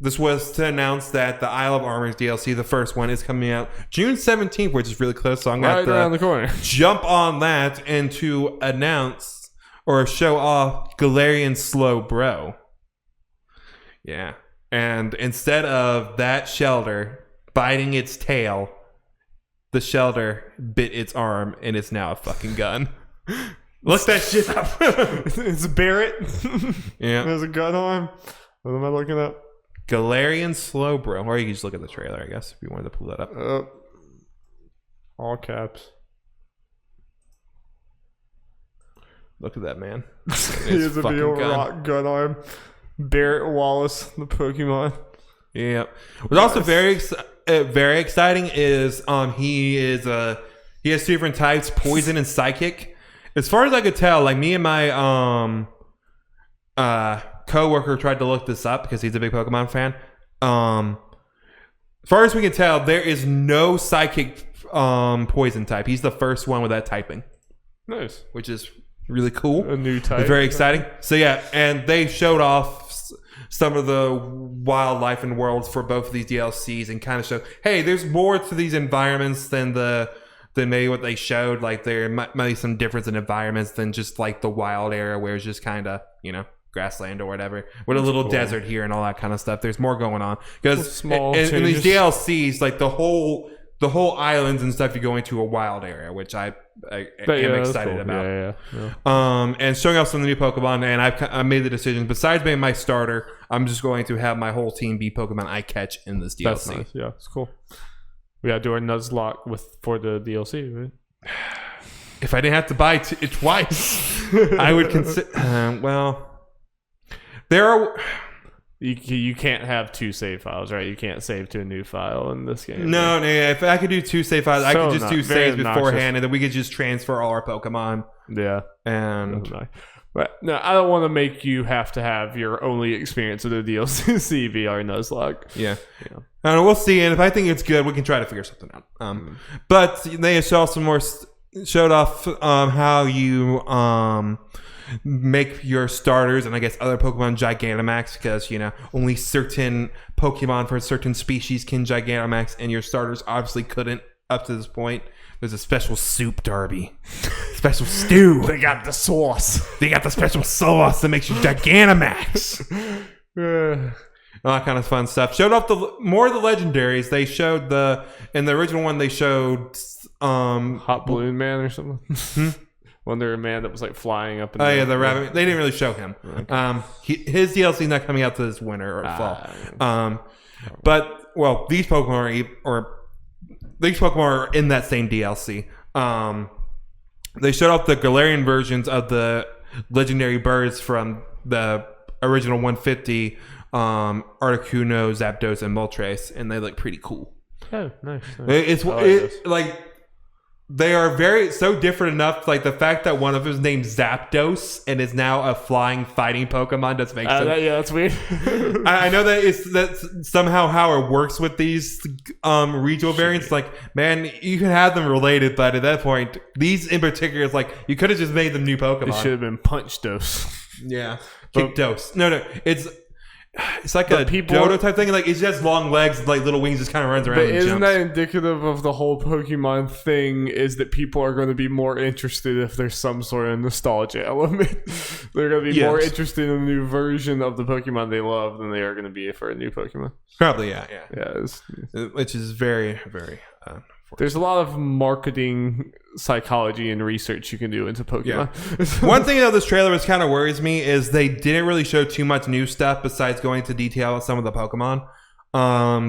this was to announce that the Isle of Armors DLC, the first one, is coming out June 17th, which is really close, so I'm going to around the corner. Jump on that and to announce or show off Galarian Slowbro. Yeah. And instead of that shelter biting its tail, the shelter bit its arm and it's now a fucking gun. Look that shit up. It's Barrett. Yeah. There's a gun arm. What am I looking at? Galarian Slowbro. Or you can just look at the trailer, I guess, if you wanted to pull that up. All caps. Look at that, man. He has a big rock gun arm. Barrett Wallace, the Pokemon. Yeah. What's also very exciting is he has two different types, poison and psychic. As far as I could tell, like me and my coworker tried to look this up because he's a big Pokemon fan. As far as we can tell, there is no psychic poison type. He's the first one with that typing. Nice. Which is really cool. A new type. It's very exciting. So yeah, and they showed off some of the wildlife and worlds for both of these DLCs and kind of showed, hey, there's more to these environments than maybe what they showed. Like there might be some difference in environments than just like the wild area where it's just kind of, grassland or whatever, with a little desert here and all that kind of stuff. There's more going on because in these DLCs, like the whole islands and stuff, you go into a wild area, which I am excited about. Yeah. And showing off some of the new Pokemon, and I made the decision. Besides being my starter, I'm just going to have my whole team be Pokemon I catch in this DLC. That's nice. Yeah, it's cool. We gotta do our Nuzlocke for the DLC, right? If I didn't have to buy it twice, I would consider. Well. There are... You can't have 2 save files, right? You can't save to a new file in this game. No, if I could do 2 save files, I could just do saves beforehand, and then we could just transfer all our Pokemon. Yeah. And... But no, I don't want to make you have to have your only experience with the DLC be our Nuzlocke. Yeah. I don't know, we'll see, and if I think it's good, we can try to figure something out. But they showed off how you... make your starters and I guess other Pokemon Gigantamax, because only certain Pokemon for certain species can Gigantamax, and your starters obviously couldn't up to this point. There's a special soup, Darby. Special stew. They got the sauce. They got the special sauce that makes you Gigantamax. All that kind of fun stuff. Showed off more of the legendaries. They showed in the original one they showed Hot Balloon Man or something. Wonder Man that was like flying up. The rabbit. They didn't really show him. Okay. His DLC is not coming out this winter or fall. But these Pokemon are in that same DLC. They showed off the Galarian versions of the legendary birds from the original 150, Articuno, Zapdos, and Moltres, and they look pretty cool. Oh, nice. It's like. They are so different enough. Like the fact that one of them is named Zapdos and is now a flying fighting Pokemon doesn't make sense. That's weird. I know that's somehow how it works with these regional variants. Like, man, you can have them related, but at that point, these in particular, it's like you could have just made them new Pokemon. It should have been Punch Dose. Yeah, Kick Dose. No, it's like a dodo type thing. Like, it just has long legs, like little wings, just kind of runs around. But and isn't jumps. that indicative of the whole Pokemon thing? Is that people are going to be more interested if there's some sort of nostalgia element? They're going to be more interested in a new version of the Pokemon they love than they are going to be for a new Pokemon. Probably, yeah. Which is very, very. There's a lot of marketing psychology and research you can do into Pokemon. Yeah. One thing about this trailer which kind of worries me is they didn't really show too much new stuff besides going into detail with some of the Pokemon.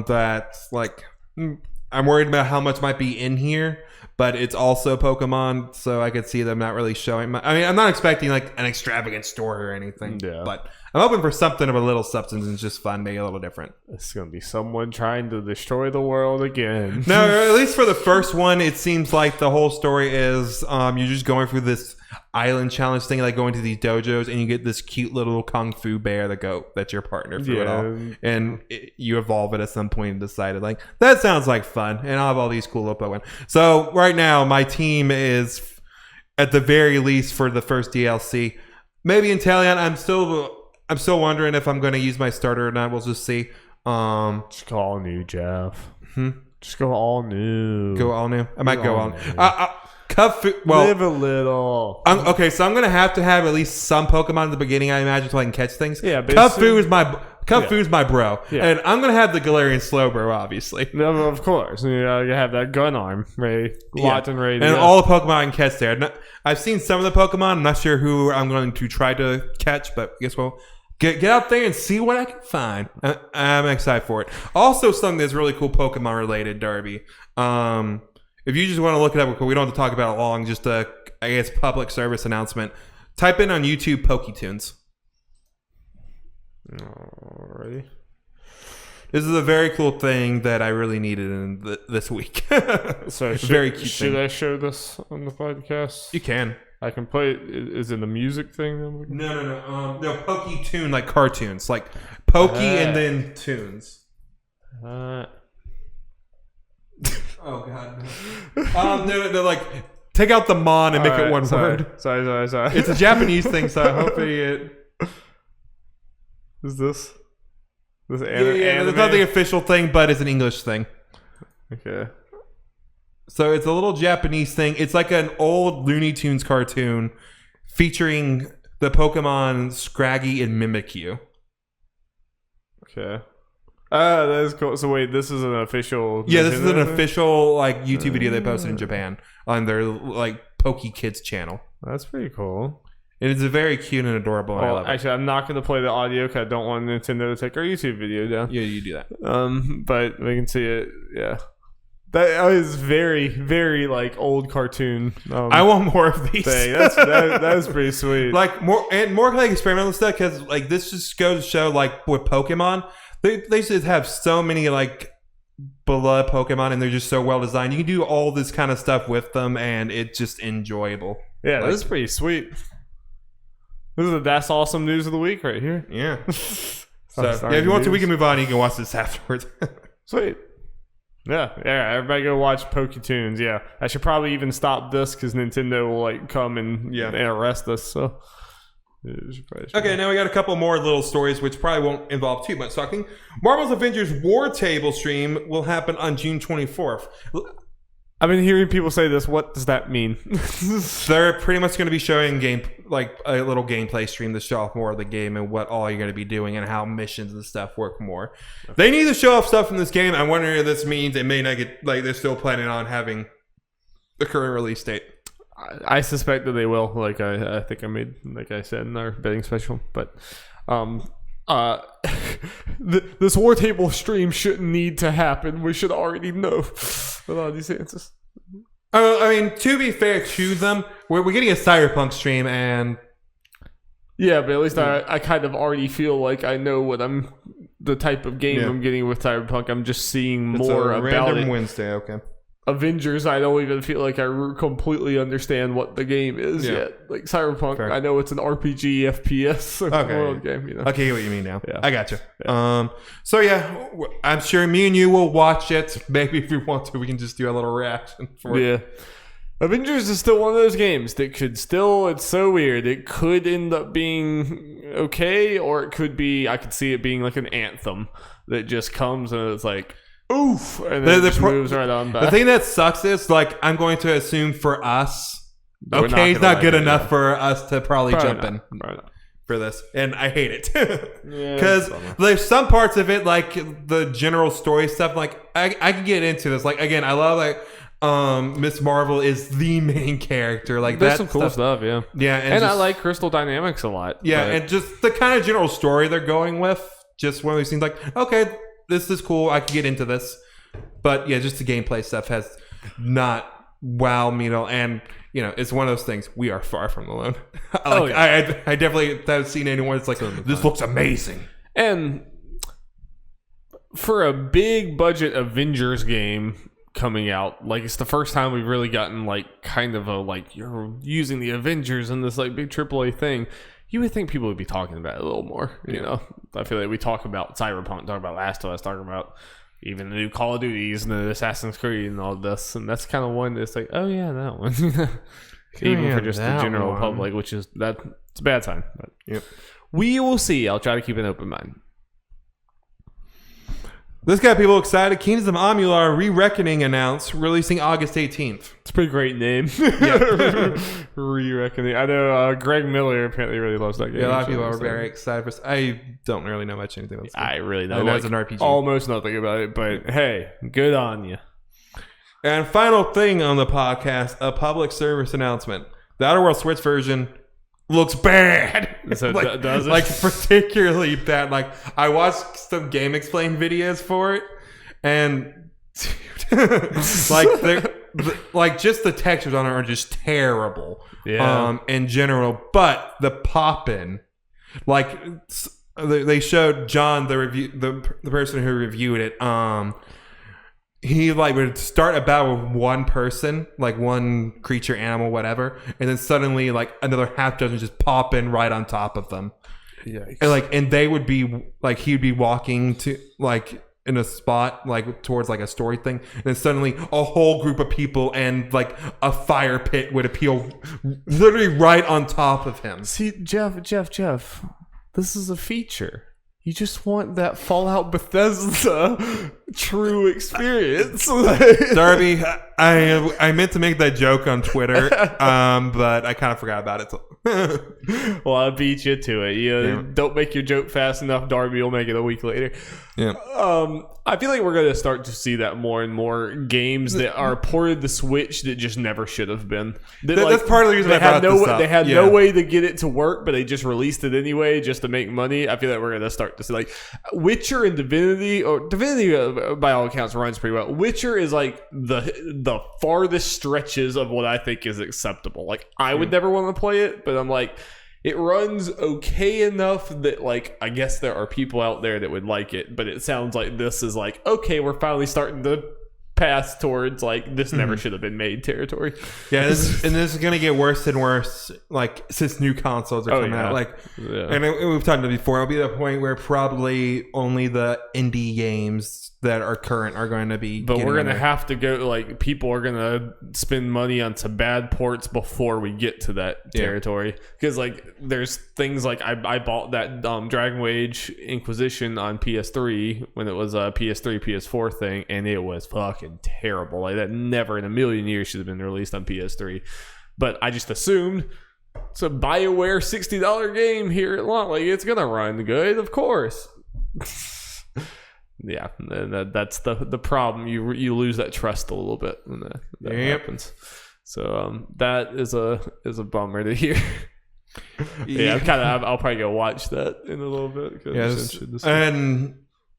That's like, I'm worried about how much might be in here, but it's also Pokemon, so I could see them not really showing much. I mean, I'm not expecting like an extravagant story or anything, but I'm hoping for something of a little substance and just fun, maybe a little different. It's going to be someone trying to destroy the world again. No, at least for the first one, it seems like the whole story is you're just going through this island challenge thing, like going to these dojos, and you get this cute little kung fu bear, the goat, that's your partner through it all. And you evolve it at some point and decided, like, that sounds like fun, and I'll have all these cool little Pokemon. So right now, my team is, at the very least, for the first DLC, maybe in Talion, I'm still wondering if I'm going to use my starter or not. We'll just see. Just go all new, Jeff. Just go all new. Go all new? I might go all new. Live a little. Okay, so I'm going to have at least some Pokemon at the beginning, I imagine, so I can catch things. Yeah, Kung-Fu is my bro. Yeah. And I'm going to have the Galarian Slowbro, obviously. No, of course. You have that gun arm, ready, locked and ready. And all the Pokemon I can catch there. I've seen some of the Pokemon. I'm not sure who I'm going to try to catch, but I guess we'll get out there and see what I can find. I'm excited for it. Also, something that's really cool Pokemon related, Darby. If you just want to look it up, we don't have to talk about it long. Just I guess public service announcement. Type in on YouTube PokeTunes. Alrighty. This is a very cool thing that I really needed in this week. So very cute. Should I show this on the podcast? You can. I can play it. Is it a music thing? No, Pokey Tune, like cartoons. Like Pokey and then tunes. Oh, God. No, like, take out the mon and make it one word. Sorry. It's a Japanese thing, so hopefully it... Is this Yeah, anime? it's not the official thing, but it's an English thing. Okay. So it's a little Japanese thing. It's like an old Looney Tunes cartoon featuring the Pokemon Scraggy and Mimikyu. Okay. That is cool. So wait, this is an official... Yeah, this is an official like YouTube video they posted in Japan on their like Poke Kids channel. That's pretty cool. And it's a very cute and adorable. Well, actually, I'm not going to play the audio because I don't want Nintendo to take our YouTube video down. Yeah, you do that. But we can see it. Yeah. That is very, very like old cartoon. I want more of these. That is pretty sweet. Like more like experimental stuff, because like this just goes to show like with Pokemon, they just have so many like beloved Pokemon, and they're just so well designed. You can do all this kind of stuff with them, and it's just enjoyable. Yeah, this is pretty sweet. This is the That's Awesome News of the Week right here. Yeah. So if you want to, we can move on. You can watch this afterwards. Sweet. Yeah, everybody go watch Poketunes. Yeah, I should probably even stop this because Nintendo will like come and arrest us. So, okay, now we got a couple more little stories which probably won't involve too much talking. Marvel's Avengers War Table stream will happen on June 24th. I've been hearing people say this. What does that mean? They're pretty much going to be showing like a little gameplay stream to show off more of the game and what all you're going to be doing and how missions and stuff work more. Okay. They need to show off stuff from this game. I'm wondering if this means they may not get like they're still planning on having the current release date. I suspect that they will. Like I think I made, like I said in our betting special, but this War Table stream shouldn't need to happen. We should already know with all these answers. I mean, to be fair to them, we're getting a Cyberpunk stream, and yeah, but at least I kind of already feel like I know what the type of game I'm getting with Cyberpunk. I'm just seeing more about random it. Wednesday, okay. Avengers, I don't even feel like I completely understand what the game is yet. Like Cyberpunk, I know it's an RPG FPS world game. You know? Okay, I get what you mean now. Yeah. I got you. Yeah. So yeah, I'm sure me and you will watch it. Maybe if we want to, we can just do a little reaction for it. Yeah. Avengers is still one of those games that could still, it's so weird. It could end up being okay, or it could be, I could see it being like an Anthem that just comes and it's like, oof, and then it just moves right on back. The thing that sucks is, like, I'm going to assume for us, it's not good enough for us to probably jump in for this. And I hate it. Because there's some parts of it, like the general story stuff, like, I can get into this. Like, again, I love, like, Miss Marvel is the main character. Like, there's some cool stuff, yeah. Yeah, and I like Crystal Dynamics a lot. Yeah, and just the kind of general story they're going with, just one of these things like, okay, this is cool. I can get into this. But yeah, just the gameplay stuff has not wowed me at all. And, you know, it's one of those things. We are far from alone. I definitely haven't seen anyone that's like, this looks amazing. And for a big budget Avengers game coming out, like, it's the first time we've really gotten like kind of a like, you're using the Avengers in this like big AAA thing. You would think people would be talking about it a little more, you know? I feel like we talk about Cyberpunk, talk about Last of Us, talk about even the new Call of Duties and the Assassin's Creed and all this. And that's kind of one that's like, oh yeah, that one. Even for just the general public, which is, it's a bad sign. But we will see. I'll try to keep an open mind. This got people excited. Kingdoms of Amalur Re-Reckoning announced, releasing August 18th. It's a pretty great name. Re-Reckoning. I know Greg Miller apparently really loves that game. Yeah, a lot of people are very excited for. I don't really know much anything about this game. I really don't. I know it's an RPG. Almost nothing about it, but hey, good on you. And final thing on the podcast, a public service announcement. The Outer Worlds Switch version looks bad. So does it? Like, particularly bad. Like, I watched some Game Explain videos for it, and like just the textures on it are just terrible. Yeah. In general, but the poppin', like they showed John the person who reviewed it. he like would start a battle with one person, like one creature, animal, whatever, and then suddenly like another half dozen just pop in right on top of them. Yikes. And they would be like, he'd be walking to like in a spot like towards like a story thing, and then suddenly a whole group of people and like a fire pit would appear literally right on top of him. See, Jeff, this is a feature. You just want that Fallout Bethesda true experience. Darby, I meant to make that joke on Twitter, but I kind of forgot about it. Well, I beat you to it. You don't make your joke fast enough, Darby will make it a week later. Yeah. I feel like we're going to start to see that more and more games that are ported to Switch that just never should have been. That's part of the reason they I brought this up. They had no way to get it to work, but they just released it anyway just to make money. I feel like we're going to start to see like Witcher and Divinity, or Divinity by all accounts runs pretty well. Witcher is like the farthest stretches of what I think is acceptable. Like I would never want to play it, but I'm like, it runs okay enough that like I guess there are people out there that would like it, but it sounds like this is like, okay, we're finally starting to pass towards like this never should have been made territory. Yeah, this is gonna get worse and worse like since new consoles are coming out. Like, and we've talked about it before. It'll be the point where probably only the indie games that are current are going to be. But we're gonna have to go. Like, people are gonna spend money on some bad ports before we get to that territory. Because like, there's things like I bought that Dragon Age Inquisition on PS3 when it was a PS3 PS4 thing, and it was fucking terrible. Like, that never in a million years should have been released on PS3. But I just assumed it's a BioWare $60 game here at launch. Like, it's gonna run good, of course. Yeah, that's the problem. You lose that trust a little bit when that happens. So that is a bummer to hear. I'll probably go watch that in a little bit. Yes, and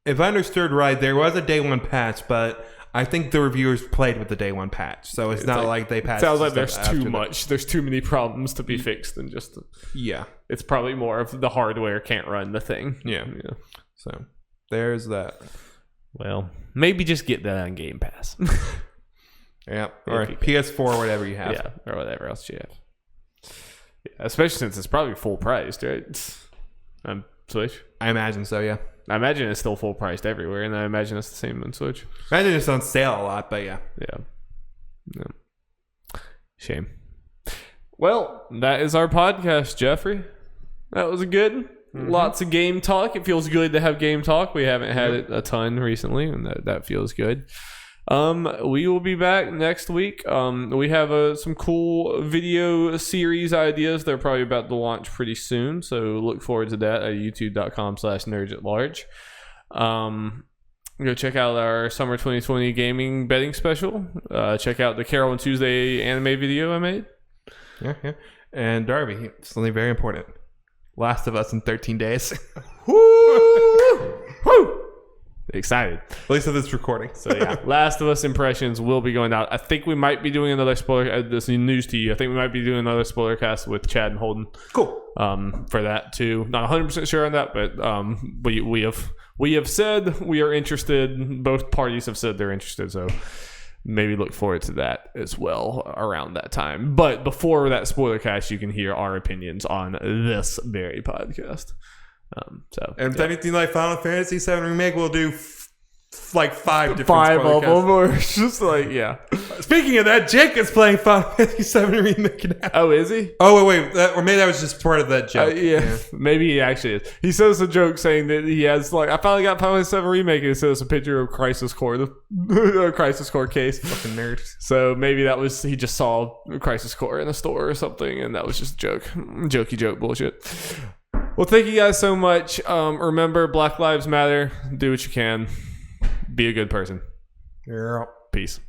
if I understood right, there was a day one patch, but I think the reviewers played with the day one patch, so it's not like they patched. Sounds like there's too much. There's too many problems to be fixed, and just it's probably more of the hardware can't run the thing. Yeah. So there's that. Well, maybe just get that on Game Pass. Yeah, or PS4 or whatever you have. Yeah, or whatever else you have. Yeah, especially since it's probably full priced, right? On Switch. I imagine so, yeah. I imagine it's still full priced everywhere, and I imagine it's the same on Switch. I imagine it's on sale a lot, but yeah. Shame. Well, that is our podcast, Jeffrey. That was a good one. Lots of game talk. It feels good to have game talk. We haven't had it a ton recently, and that feels good. We will be back next week. We have some cool video series ideas. They're probably about to launch pretty soon, so look forward to that at youtube.com/nerdsatlarge. Go check out our summer 2020 gaming betting special. Check out the Carol and Tuesday anime video I made. Yeah. And Darby, something very important. Last of Us in 13 days. Woo! Excited. At least of this recording. So yeah, Last of Us impressions will be going out. I think we might be doing another spoiler. This is news to you. I think we might be doing another Spoilercast with Chad and Holden. Cool. For that too. Not 100% sure on that, but we have said we are interested. Both parties have said they're interested. So maybe look forward to that as well around that time. But before that Spoilercast, you can hear our opinions on this very podcast. If anything like Final Fantasy VII Remake, we'll do like 5 different of them, or it's just like, Speaking of that, Jake is playing Final Fantasy VII Remake now. Oh, is he? Oh, wait. Or maybe that was just part of that joke. Maybe he actually is. He says a joke saying that he has, like, I finally got Final Fantasy VII Remake, and it says a picture of Crisis Core, the Crisis Core case. Fucking nerd. So maybe that was, he just saw Crisis Core in a store or something, and that was just a joke. Jokey joke bullshit. Well, thank you guys so much. Remember, Black Lives Matter. Do what you can. Be a good person. Yeah. Peace.